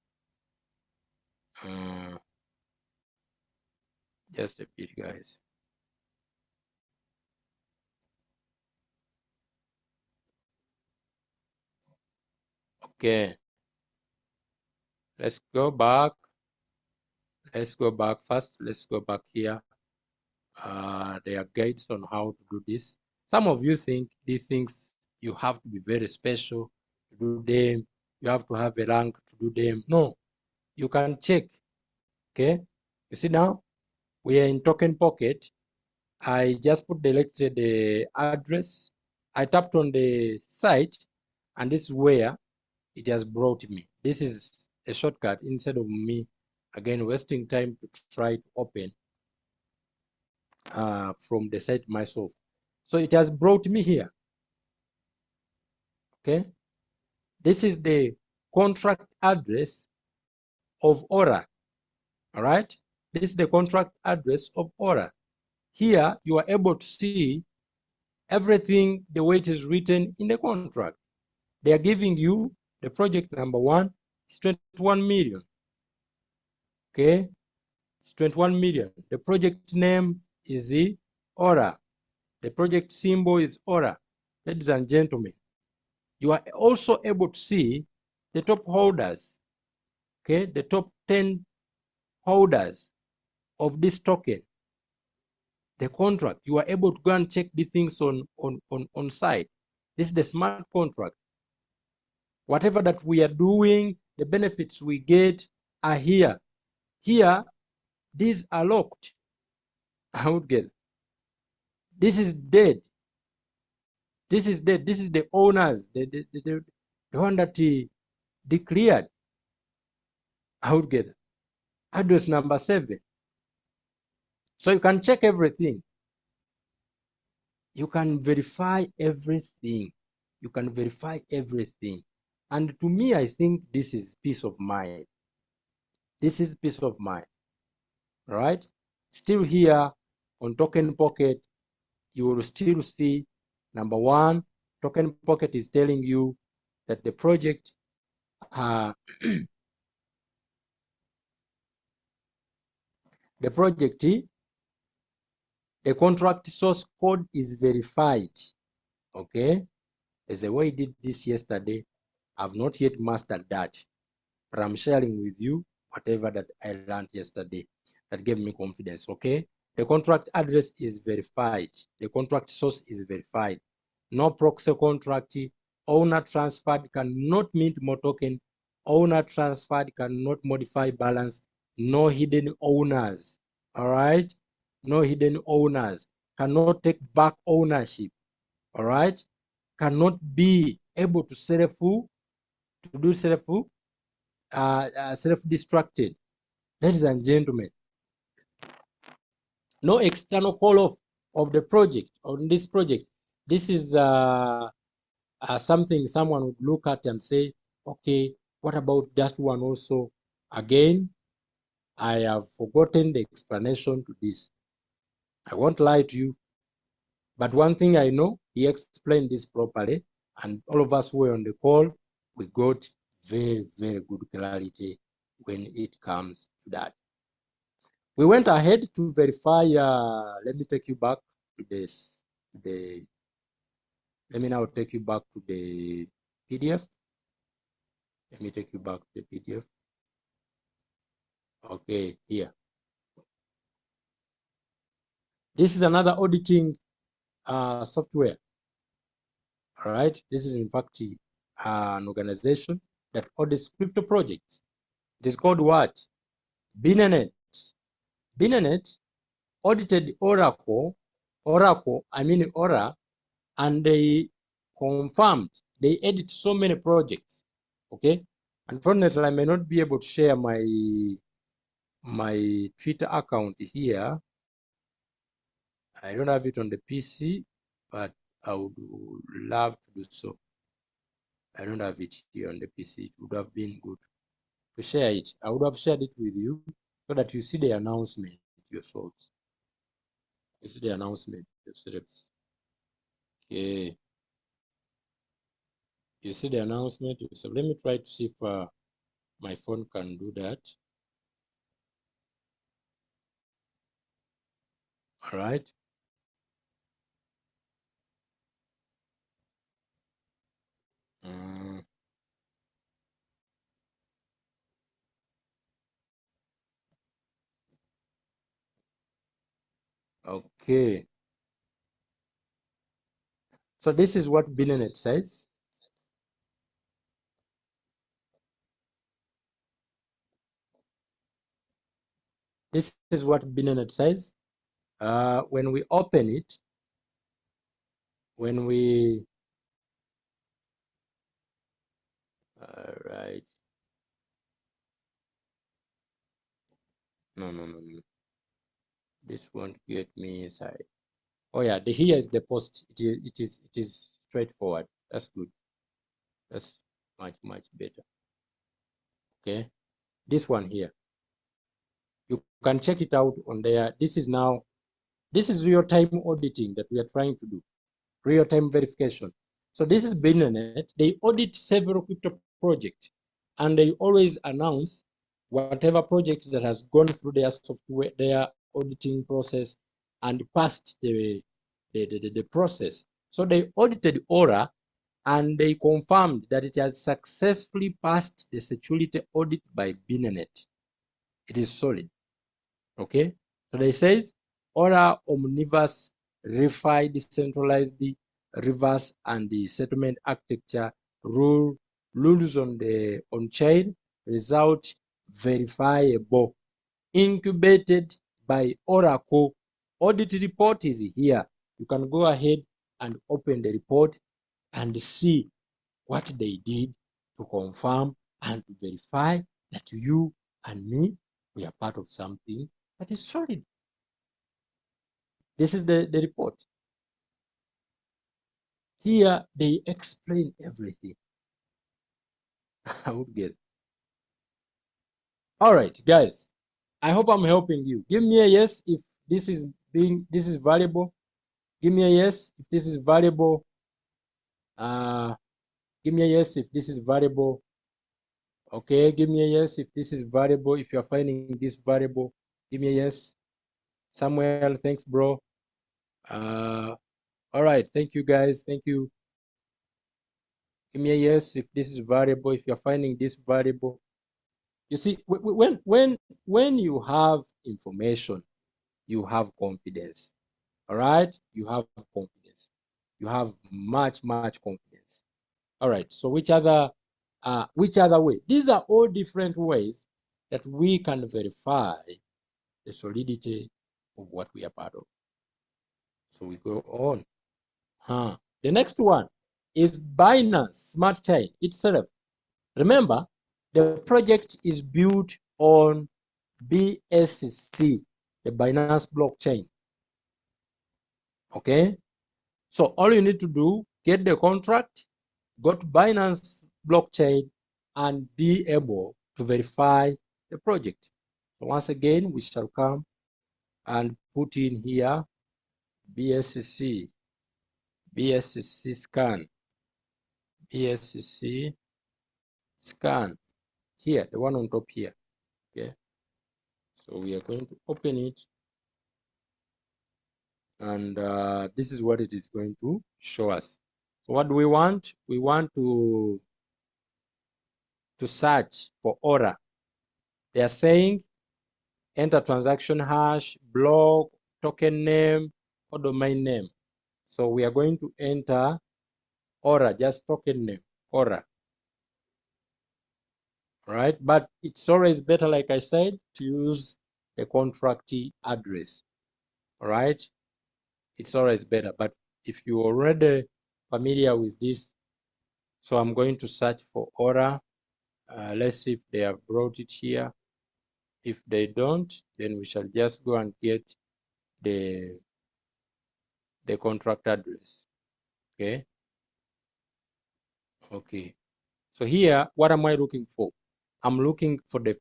Just a bit, guys. Okay. Let's go back. Let's go back first. Let's go back here. There are guides on how to do this. Some of you think these things you have to be very special to do them. You have to have a rank to do them. No, you can check. Okay. You see now, we are in token pocket. I just put the address. I tapped on the site, and this is where it has brought me. This is a shortcut instead of me again wasting time to try to open from the site myself. So it has brought me here. Okay, this is the contract address of Ora. All right, this is the contract address of Ora. Here you are able to see everything the way it is written in the contract. They are giving you the project number 1 is 21 million. Okay, it's 21 million. The project name is Ora. The project symbol is Ora. Ladies and gentlemen, you are also able to see the top holders, okay, the top 10 holders of this token. The contract, you are able to go and check the things on site. This is the smart contract. Whatever that we are doing, the benefits we get are here. Here, these are locked. I would get. This is dead. This is dead. This is the owners, the one that he declared. I would get. Address number 7. So you can check everything. You can verify everything. You can verify everything. And to me, I think this is peace of mind. This is peace of mind. All right. Still here on Token Pocket, you will still see number 1, Token Pocket is telling you that the project the contract source code is verified. Okay. As the way I did this yesterday, I've not yet mastered that, but I'm sharing with you whatever that I learned yesterday that gave me confidence. Okay. The contract address is verified. The contract source is verified. No proxy contract. Owner transferred cannot mint more token. Owner transferred cannot modify balance. No hidden owners. All right. No hidden owners. Cannot take back ownership. All right. Cannot be able to do self-destructed. Ladies and gentlemen, no external call off of the project on this project. This is something someone would look at and say, okay, what about that one also? Again, I have forgotten the explanation to this. I won't lie to you, but one thing I know, he explained this properly, and all of us who were on the call, we got very, very good clarity when it comes to that. We went ahead to verify. Let me take you back to this. Let me now take you back to the PDF. Let me take you back to the PDF. Okay, here. This is another auditing software. All right. This is in fact an organization that audits crypto projects. It is called what? Binanet. Binanet audited Oracle, Ora, and they confirmed they edit so many projects. Okay. Unfortunately, I may not be able to share my Twitter account here. I don't have it on the PC, but I would love to do so. I don't have it here on the PC. It would have been good to share it. I would have shared it with you so that you see the announcement yourselves. You see the announcement yourselves. Okay. You see the announcement yourself. Let me try to see if my phone can do that. All right. Okay. So this is what Binanet says. This is what Binanet says. When we open it, when we, all right. No. This won't get me inside. Oh yeah, here is the post. It is straightforward. That's good. That's much better. Okay. This one here. You can check it out on there. This is real-time auditing that we are trying to do. Real-time verification. So this is Binanet. They audit several crypto projects and they always announce whatever project that has gone through their software, their auditing process and passed the process. So they audited Ora and they confirmed that it has successfully passed the security audit by Binanet. It is solid. Okay, so they says Ora omniverse refi decentralized reverse and the settlement architecture rules on the on-chain result verifiable incubated by Oracle. Audit report is here. You can go ahead and open the report and see what they did to confirm and to verify that you and me, we are part of something that is solid. This is the report. Here they explain everything. I would get it. All right, guys. I hope I'm helping you. Give me a yes if this is valuable. Give me a yes if this is valuable. Give me a yes if this is valuable. Okay, give me a yes if this is valuable. If you're finding this valuable, give me a yes. Samuel, thanks, bro. All right, thank you, guys. Thank you. Give me a yes if this is valuable. If you're finding this valuable, you see, when you have information, you have confidence. All right, you have confidence. You have much confidence. All right. So which other way? These are all different ways that we can verify the solidity of what we are part of. So we go on. The next one is Binance Smart Chain itself. Remember, the project is built on BSC, the Binance blockchain. Okay, so all you need to do, get the contract, go to Binance blockchain, and be able to verify the project. So once again, we shall come and put in here BSC scan, BSC scan here, the one on top here. Okay, so we are going to open it, and this is what it is going to show us. So what do we want? We want to search for Ora. They are saying enter transaction hash, block, token name, or domain name. So we are going to enter Ora, just token name, Ora. Right? But it's always better, like I said, to use the contract address. All right? It's always better. But if you're already familiar with this, so I'm going to search for Ora. Let's see if they have brought it here. If they don't, then we shall just go and get the contract address. Okay. Okay. So here, what am I looking for? I'm looking for the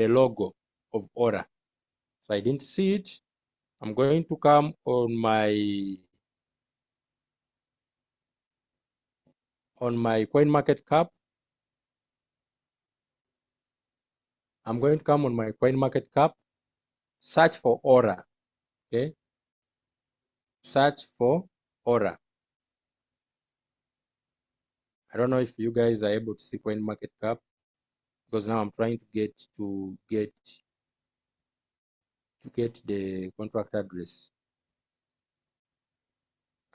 logo of Ora. So I didn't see it. I'm going to come on my CoinMarketCap. I'm going to come on my CoinMarketCap, search for Ora. Okay. Search for Ora. I don't know if you guys are able to see CoinMarketCap, because now I'm trying to get the contract address.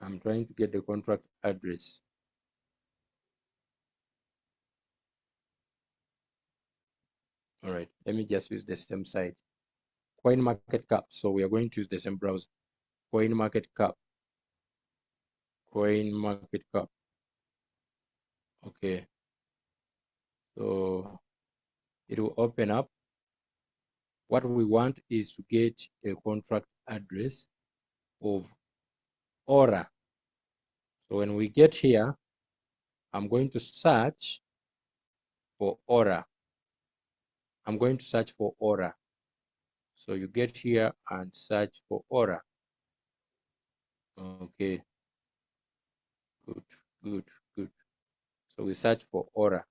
I'm trying to get the contract address. All right, let me just use the same site, CoinMarketCap. So we are going to use the same browser, CoinMarketCap. CoinMarketCap. Okay, so it will open up. What we want is to get a contract address of Ora. So when we get here, I'm going to search for Ora. I'm going to search for Ora. So you get here and search for Ora. Okay. Good, good, good. So we search for Ora.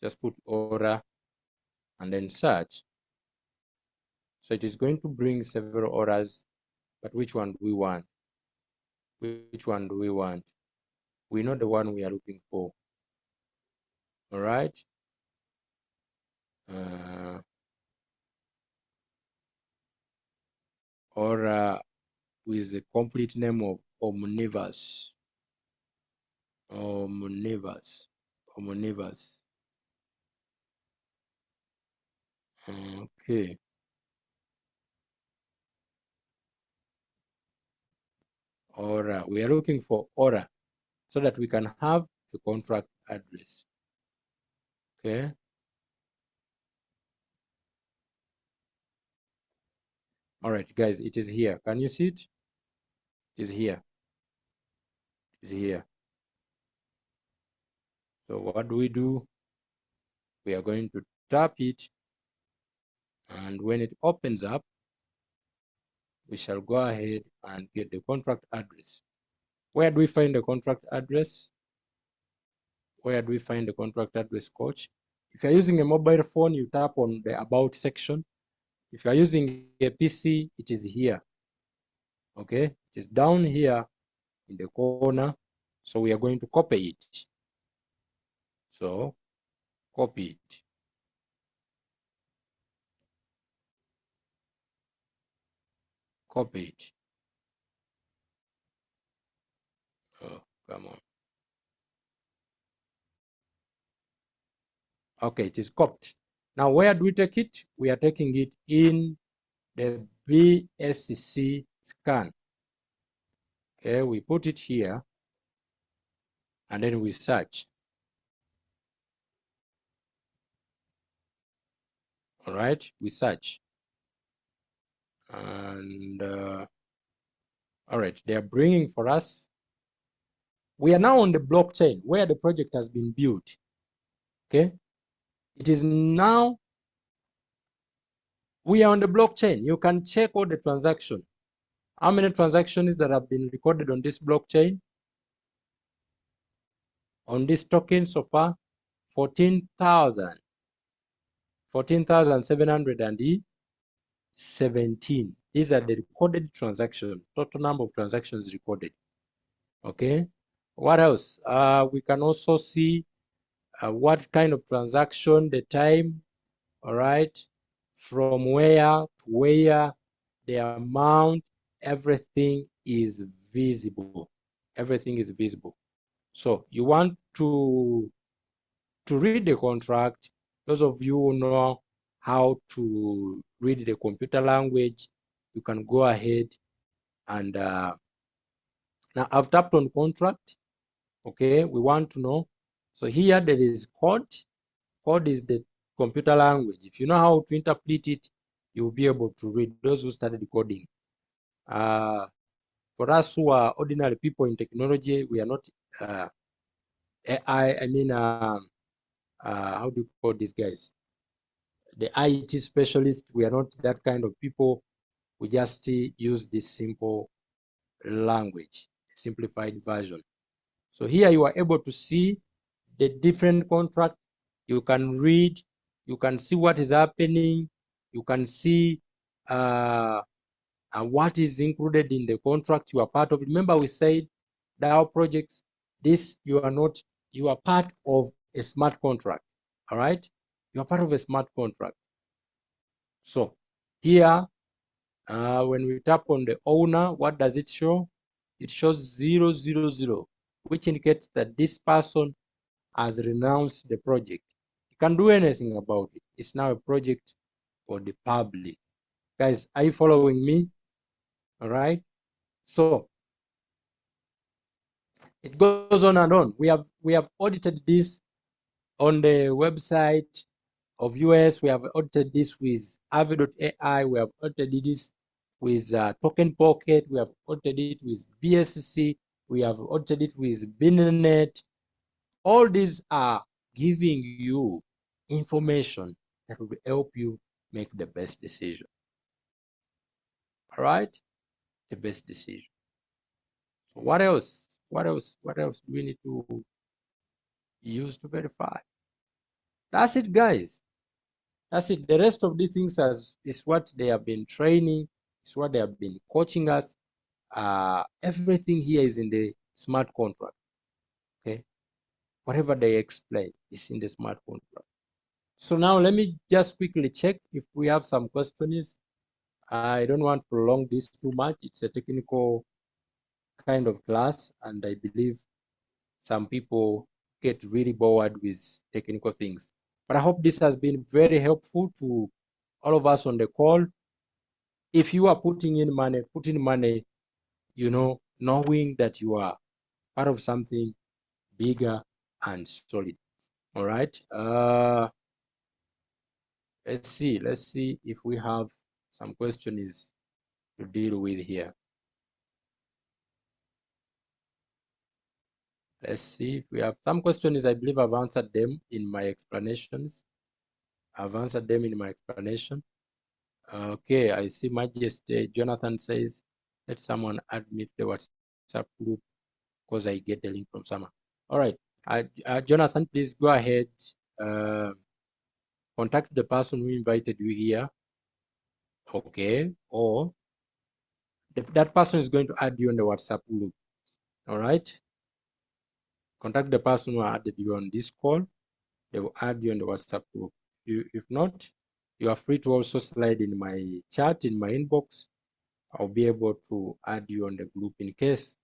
Just put Ora and then search. So it is going to bring several Auras, but which one do we want? Which one do we want? We know the one we are looking for. All right. Ora with the complete name of Omniverse. Omniverse. Omniverse. Okay. Ora. We are looking for Ora so that we can have a contract address. Okay. All right, guys, it is here. Can you see it? It is here. It is here. So what do? We are going to tap it, and when it opens up, we shall go ahead and get the contract address. Where do we find the contract address? Where do we find the contract address, coach? If you're using a mobile phone, you tap on the About section. If you're using a PC, it is here. Okay, it is down here in the corner. So we are going to copy it. So copy it. Copy it. Oh, come on. Okay, it is copied. Now, where do we take it? We are taking it in the BSC scan. Okay, we put it here, and then we search. All right, we search. And all right, they are bringing for us. We are now on the blockchain where the project has been built. Okay, it is now, we are on the blockchain. You can check all the transactions. How many transactions that have been recorded on this blockchain? On this token so far, 14,717. These are the recorded transactions, total number of transactions recorded. Okay, What else? We can also see what kind of transaction, the time, all right, from where to where, the amount, everything is visible. Everything is visible. So you want to read the contract. Those of you who know how to read the computer language, you can go ahead and now I've tapped on contract. Okay, we want to know. So here there is code. Code is the computer language. If you know how to interpret it, you'll be able to read. Those who studied coding. For us who are ordinary people in technology, we are not AI. I mean, how do you call these guys? The IT specialists. We are not that kind of people. We just use this simple language, simplified version. So here you are able to see the different contract. You can read, you can see what is happening, you can see what is included in the contract you are part of. Remember we said that our projects, this you are not, you are part of a smart contract, all right? You are part of a smart contract. So here, when we tap on the owner, what does it show? It shows 000, which indicates that this person has renounced the project. You can't do anything about it. It's now a project for the public. Guys, are you following me? All right. So it goes on and on. We have audited this on the website of US. We have audited this with Avi.ai. We have audited this with Token Pocket. We have audited it with BSC. We have audited it with Binnet. All these are giving you information that will help you make the best decision. All right? The best decision. So what else? What else? What else do we need to use to verify? That's it, guys. That's it. The rest of these things is what they have been training, is what they have been coaching us. Everything here is in the smart contract. Okay. Whatever they explain is in the smart contract. So now let me just quickly check if we have some questions. I don't want to prolong this too much. It's a technical kind of class, and I believe some people get really bored with technical things. But I hope this has been very helpful to all of us on the call. If you are putting in money, you know, knowing that you are part of something bigger and solid. All right. Let's see if we have some questions to deal with here. Let's see if we have some questions. I believe I've answered them in my explanations. I've answered them in my explanation. Okay, I see Majesty. Jonathan says, let someone add me to the WhatsApp group because I get the link from someone. All right. Jonathan, please go ahead. Contact the person who invited you here. Okay. Or that person is going to add you on the WhatsApp group. All right. Contact the person who added you on this call. They will add you on the WhatsApp group. If not, you are free to also slide in my chat, in my inbox. I'll be able to add you on the group in case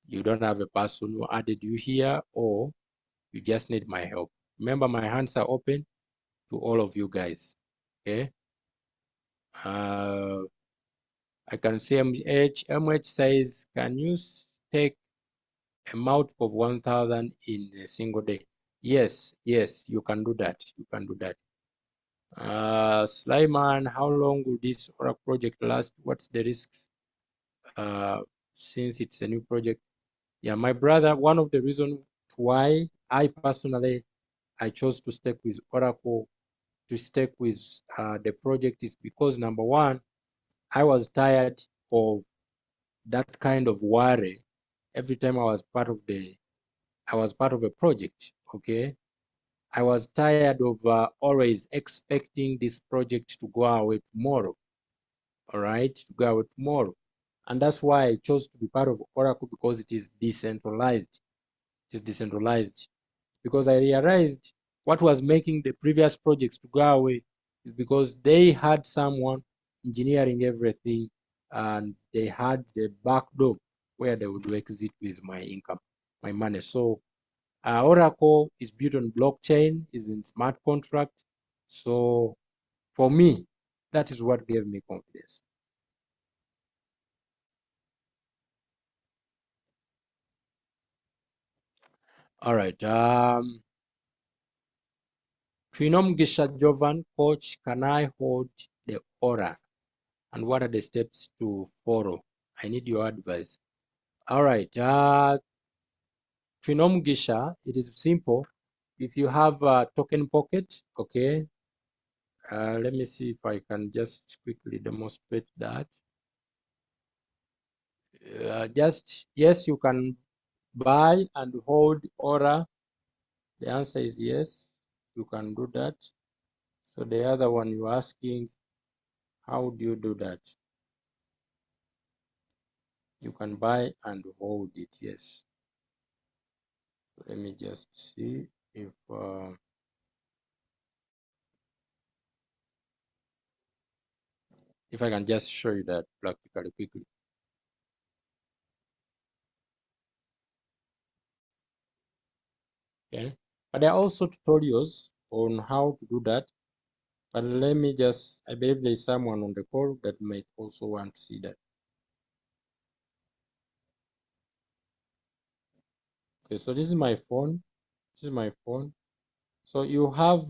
you don't have a person who added you here or you just need my help. Remember, my hands are open to all of you guys. Okay. I can see MH says, can you take a multiple of 1,000 in a single day? Yes, you can do that. You can do that. Slyman, how long will this Ora project last? What's the risks? Since it's a new project. Yeah, my brother, one of the reasons why I personally I chose to stick with Oracle, to stick with the project is because number one, I was tired of that kind of worry every time I was part of a project. Okay, I was tired of always expecting this project to go away tomorrow. All right, to go away tomorrow, and that's why I chose to be part of Oracle because it is decentralized. It is decentralized. Because I realized what was making the previous projects to go away is because they had someone engineering everything, and they had the back door where they would exit with my income, my money. So Oracle is built on blockchain, is in smart contract. So for me, that is what gave me confidence. All right. Trinom Gisha Jovan, coach, can I hold the Aura? And what are the steps to follow? I need your advice. All right. Trinom Gisha, it is simple. If you have a token pocket, okay. Let me see if I can just quickly demonstrate that. Yes, you can buy and hold Aura. The answer is yes, you can do that. So the other one you're asking, how do you do that? You can buy and hold it, yes. Let me just see if I can just show you that practically quickly. Okay, but there are also tutorials on how to do that. But let me just, I believe there is someone on the call that might also want to see that. Okay, so this is my phone. This is my phone. So you have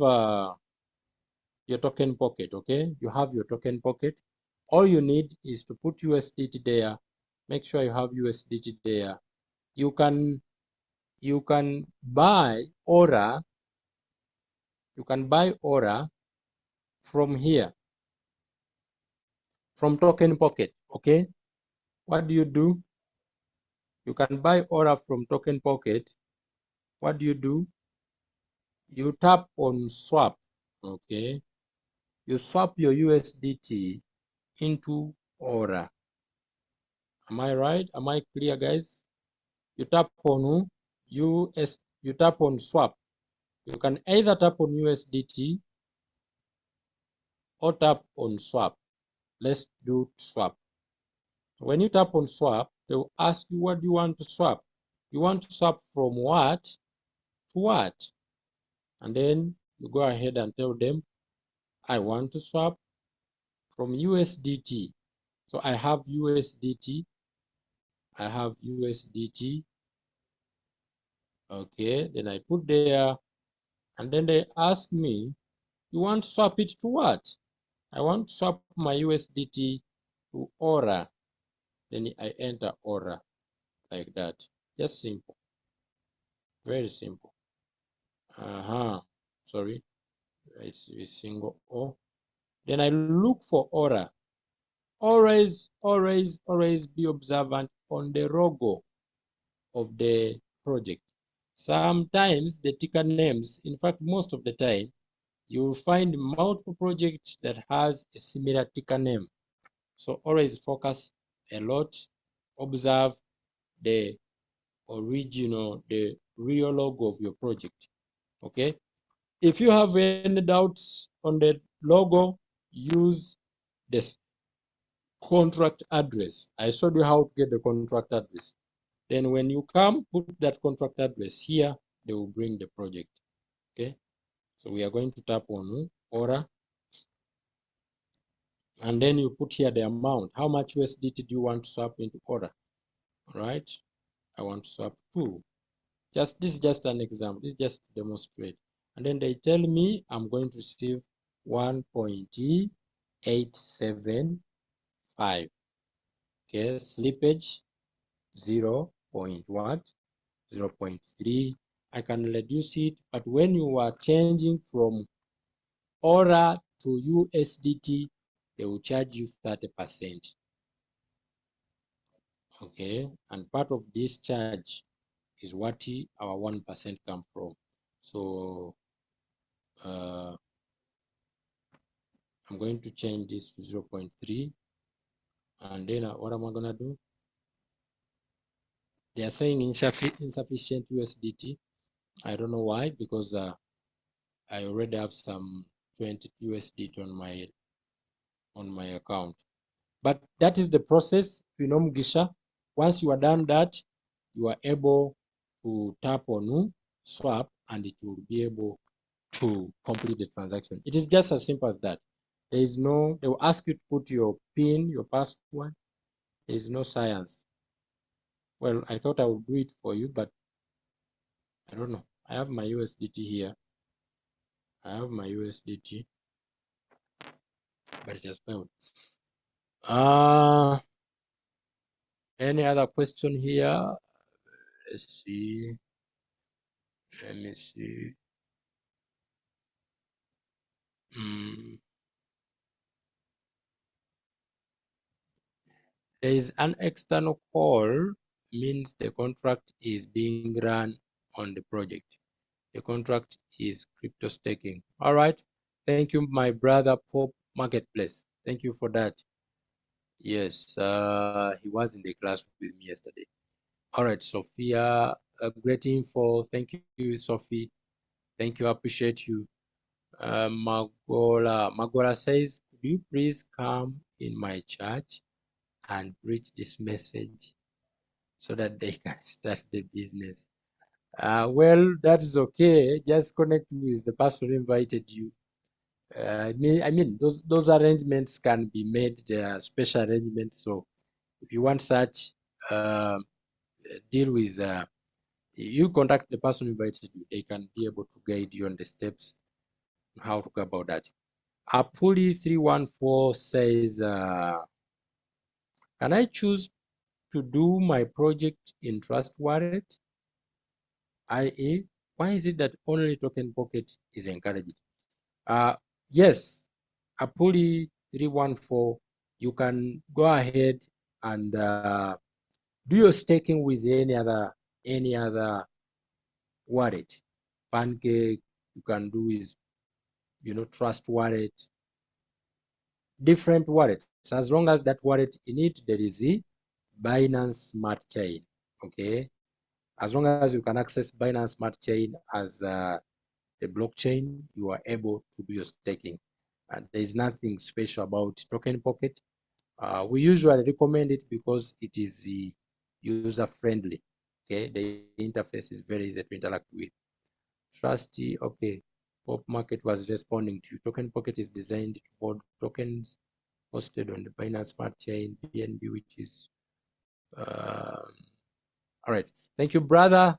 your token pocket, okay? You have your token pocket. All you need is to put USDT there. Make sure you have USDT there. You can buy Aura. You can buy Aura from here, from token pocket, okay? What do? You can buy Aura from token pocket. What do? You tap on swap, okay? You swap your USDT into Aura. Am I right? Am I clear, guys? You tap on you tap on swap. You can either tap on USDT or tap on swap. Let's do swap. When you tap on swap, they will ask you what you want to swap. You want to swap from what to what? And then you go ahead and tell them, I want to swap from USDT. So I have USDT. I have USDT. Okay, then I put there, and then they ask me, you want to swap it to what? I want to swap my USDT to Aura. Then I enter Aura like that. Just simple. Very simple. Sorry. It's a single O. Then I look for Aura. Always be observant on the logo of the project. Sometimes the ticker names, in fact, most of the time, you'll find multiple projects that has a similar ticker name. So always focus a lot, observe the original, the real logo of your project. Okay. If you have any doubts on the logo, use this contract address. I showed you how to get the contract address. Then when you come, put that contract address here, they will bring the project. Okay. So we are going to tap on Aura. And then you put here the amount. How much USDT do you want to swap into Aura? All right. I want to swap 2. This is just an example. This is just to demonstrate. And then they tell me I'm going to receive 1.875. Okay, slippage 0. What? 0.3. I can reduce it, but when you are changing from Aura to USDT, they will charge you 30%. Okay, and part of this charge is what our 1% come from. So I'm going to change this to 0.3, and then what am I gonna do? They are saying insufficient USDT. I don't know why, because I already have some 20 USDT on my account. But that is the process, Mugisha. Once you are done that, you are able to tap on swap and it will be able to complete the transaction. It is just as simple as that. There is no, they will ask you to put your PIN, your password. There is no science. Well, I thought I would do it for you, but I don't know. I have my USDT here. I have my USDT, but it has failed. Any other question here? Let's see. Let me see. There is an external call, means the contract is being run on the project. The contract is crypto staking. All right. Thank you, my brother Pop Marketplace. Thank you for that. Yes, he was in the class with me yesterday. All right, Sophia, great info. Thank you, Sophie. Thank you, appreciate you. Magola says, could you please come in my church and preach this message so that they can start the business? Well, that is okay. Just connect with the person who invited you. I mean, those arrangements can be made. There are special arrangements. So if you want such, deal with. You contact the person who invited you. They can be able to guide you on the steps how to go about that. Apuli 314 says, can I choose to do my project in Trust Wallet? i.e., why is it that only Token Pocket is encouraged? Yes, Apuli 314, you can go ahead and do your staking with any other wallet. Pancake, you can do with Trust Wallet, different wallets. As long as that wallet in it there is a Binance Smart Chain. Okay, as long as you can access Binance Smart Chain as the blockchain, you are able to do your staking. And there is nothing special about Token Pocket. We usually recommend it because it is user friendly. Okay, the interface is very easy to interact with. Trusty, okay. Pop Market was responding to you. Token Pocket is designed to hold tokens hosted on the Binance Smart Chain, BNB, which is all right. Thank you, brother.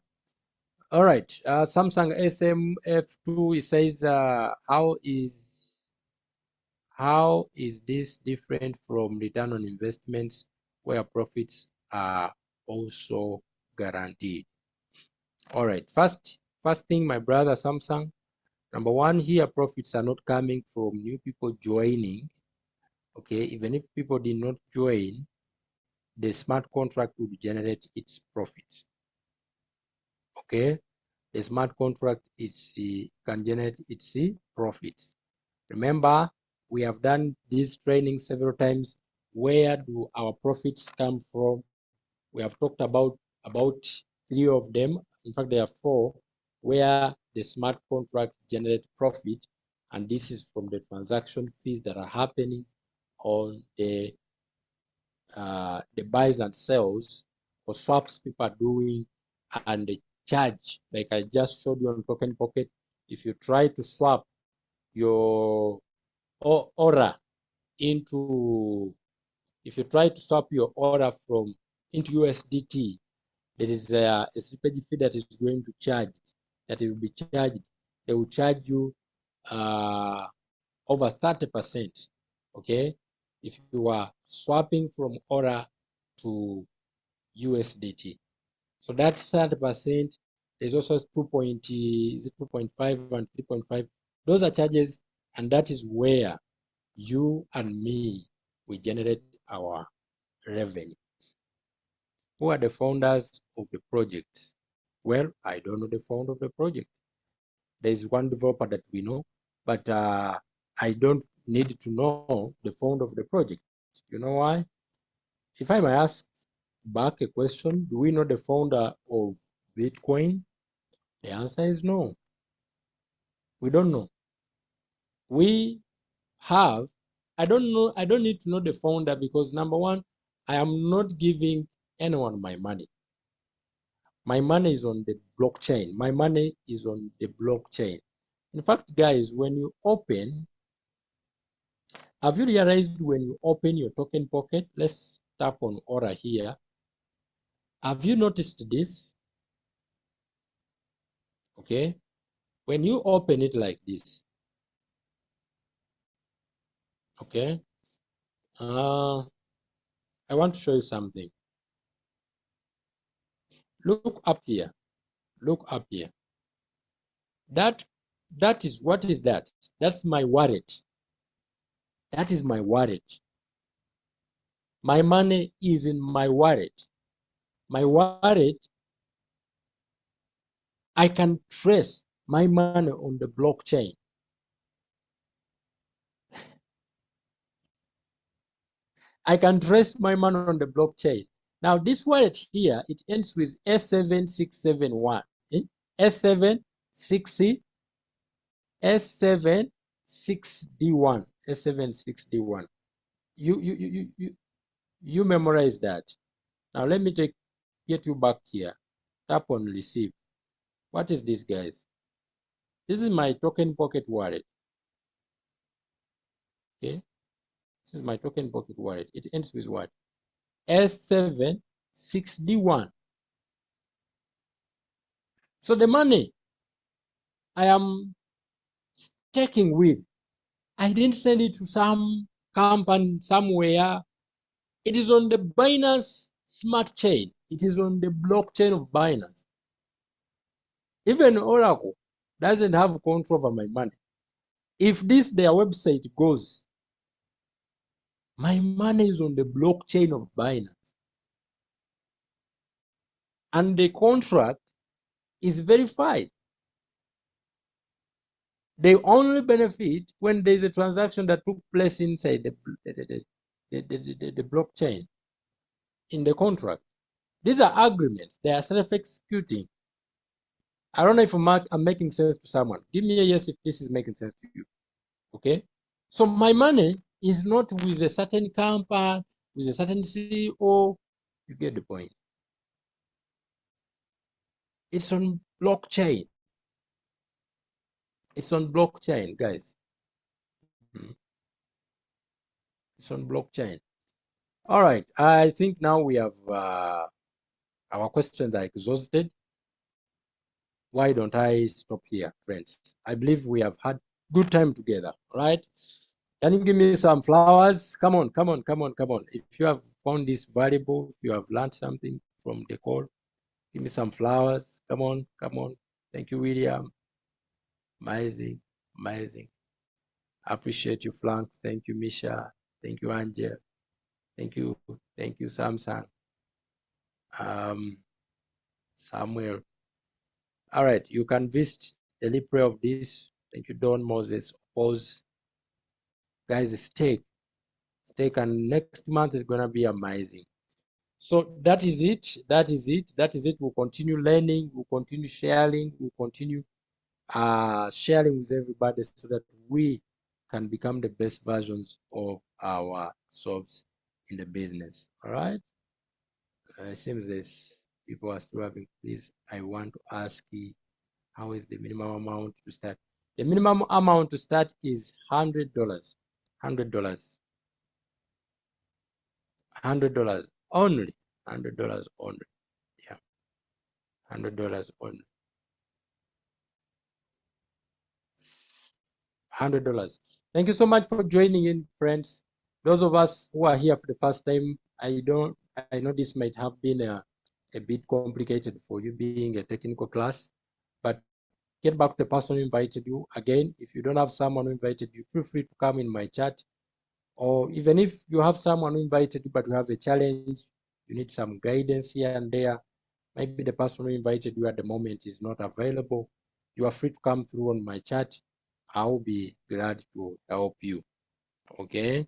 All right. Samsung SMF2, it says, how is this different from return on investments where profits are also guaranteed? All right. First thing, my brother Samsung, number one, here profits are not coming from new people joining. Okay, even if people did not join, the smart contract will generate its profits. Okay, the smart contract can generate its profits. Remember, we have done this training several times. Where do our profits come from? We have talked about 3 of them. In fact, there are 4 where the smart contract generate profit, and this is from the transaction fees that are happening on the buys and sells or swaps people are doing, and the charge, like I just showed you on Token Pocket. If you try to swap your Ora if you try to swap your Ora into USDT, there is a slippage fee that is going to charge, that it will be charged. They will charge you over 30%. Okay, if you are swapping from Ora to USDT. So that 30%, there's also 2.5 and 3.5. Those are charges, and that is where you and me, we generate our revenue. Who are the founders of the project? Well, I don't know the founder of the project. There is one developer that we know, but I don't need to know the founder of the project. You know why? If I may ask, back a question. Do we know the founder of Bitcoin? The answer is no. We don't know. We have, I don't know, I don't need to know the founder because number one, I am not giving anyone my money. My money is on the blockchain. My money is on the blockchain. In fact, guys, when you open, have you realized when you open your token pocket? Let's tap on Ora here. Have you noticed this? Okay. When you open it like this, okay, I want to show you something. Look up here. Look up here. That is, what is that? That's my wallet. That is my wallet. My money is in my wallet. My wallet, I can trace my money on the blockchain. I can trace my money on the blockchain. Now, this wallet here, it ends with S7671. S76, S76D1. S76D1. You memorize that. Now let me get you back here. Tap on receive. What is this, guys? This is my token pocket wallet. Okay. This is my token pocket wallet. It ends with what? S76D1. So the money I am staking with, I didn't send it to some company somewhere. It is on the Binance smart chain. It is on the blockchain of Binance. Even Oracle doesn't have control over my money. If their website goes, my money is on the blockchain of Binance. And the contract is verified. They only benefit when there is a transaction that took place inside the blockchain in the contract. These are agreements. They are self-executing. I don't know if I'm making sense to someone. Give me a yes if this is making sense to you. Okay? So my money is not with a certain company, with a certain CEO. You get the point. It's on blockchain. It's on blockchain, guys. It's on blockchain. All right. I think now we have our questions are exhausted. Why don't I stop here, friends? I believe we have had good time together. All right. Can you give me some flowers? Come on, come on, come on, come on. If you have found this valuable, if you have learned something from the call, give me some flowers. Come on, come on. Thank you, William. Amazing, amazing. I appreciate you, Frank. Thank you, Misha. Thank you, Angel. Thank you, Samsung. Samuel. All right, you can visit the replay of this. Thank you, Don Moses. Pause. Guys, stay, and next month is gonna be amazing. So that is it. That is it. That is it. We'll continue learning. We'll continue sharing. We'll continue sharing with everybody so that we can become the best versions of ourselves in the business. All right. It seems this people are still having. Please, I want to ask you, how is the minimum amount to start? The minimum amount to start is $100. $100. $100 only. $100 only. Yeah. $100 only. $100. Thank you so much for joining in, friends. Those of us who are here for the first time, I know this might have been a bit complicated for you being a technical class, but get back to the person who invited you. Again, if you don't have someone who invited you, feel free to come in my chat. Or even if you have someone who invited you, but you have a challenge, you need some guidance here and there, maybe the person who invited you at the moment is not available, you are free to come through on my chat. I'll be glad to help you. Okay.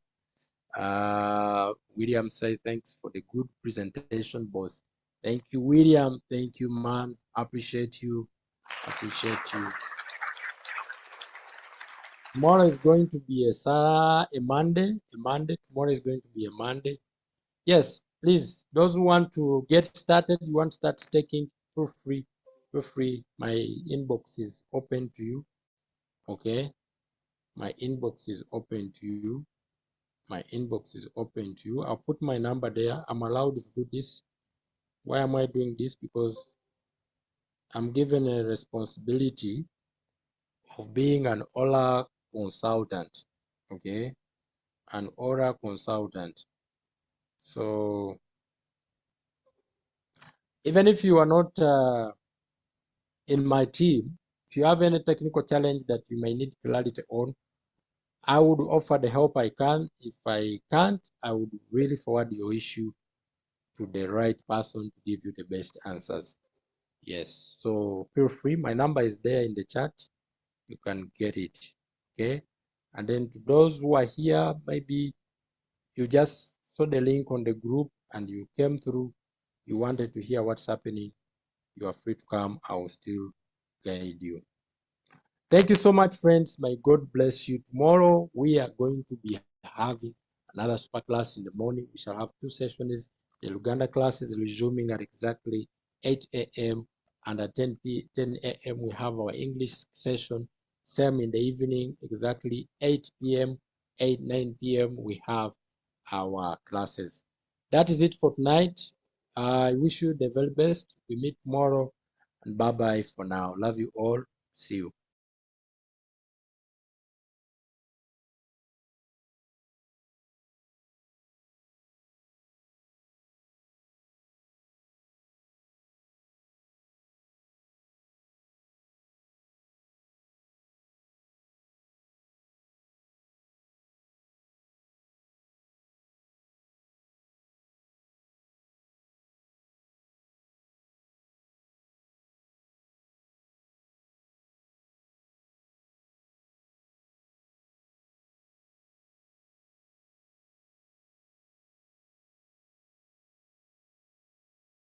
William says thanks for the good presentation, boss. Thank you, William. Thank you, man. Appreciate you. Appreciate you. Tomorrow is going to be a Monday. A Monday. Tomorrow is going to be a Monday. Yes, please. Those who want to get started, you want to start staking, feel free. Feel free. My inbox is open to you. Okay. My inbox is open to you. My inbox is open to you. I'll put my number there. I'm allowed to do this. Why am I doing this? Because I'm given a responsibility of being an Ora consultant. Okay. An Ora consultant. So even if you are not in my team, if you have any technical challenge that you may need clarity on, I would offer the help I can. If I can't, I would really forward your issue to the right person to give you the best answers. Yes, so feel free. My number is there in the chat. You can get it. Okay. And then to those who are here, maybe you just saw the link on the group and you came through, you wanted to hear what's happening, you are free to come. I will still guide you. Thank you so much, friends. May God bless you. Tomorrow, we are going to be having another super class in the morning. We shall have 2 sessions. The Luganda class is resuming at exactly 8 a.m. and at 10 a.m. we have our English session. Same in the evening, exactly 8 p.m., 9 p.m. we have our classes. That is it for tonight. I wish you the very best. We meet tomorrow and bye-bye for now. Love you all. See you.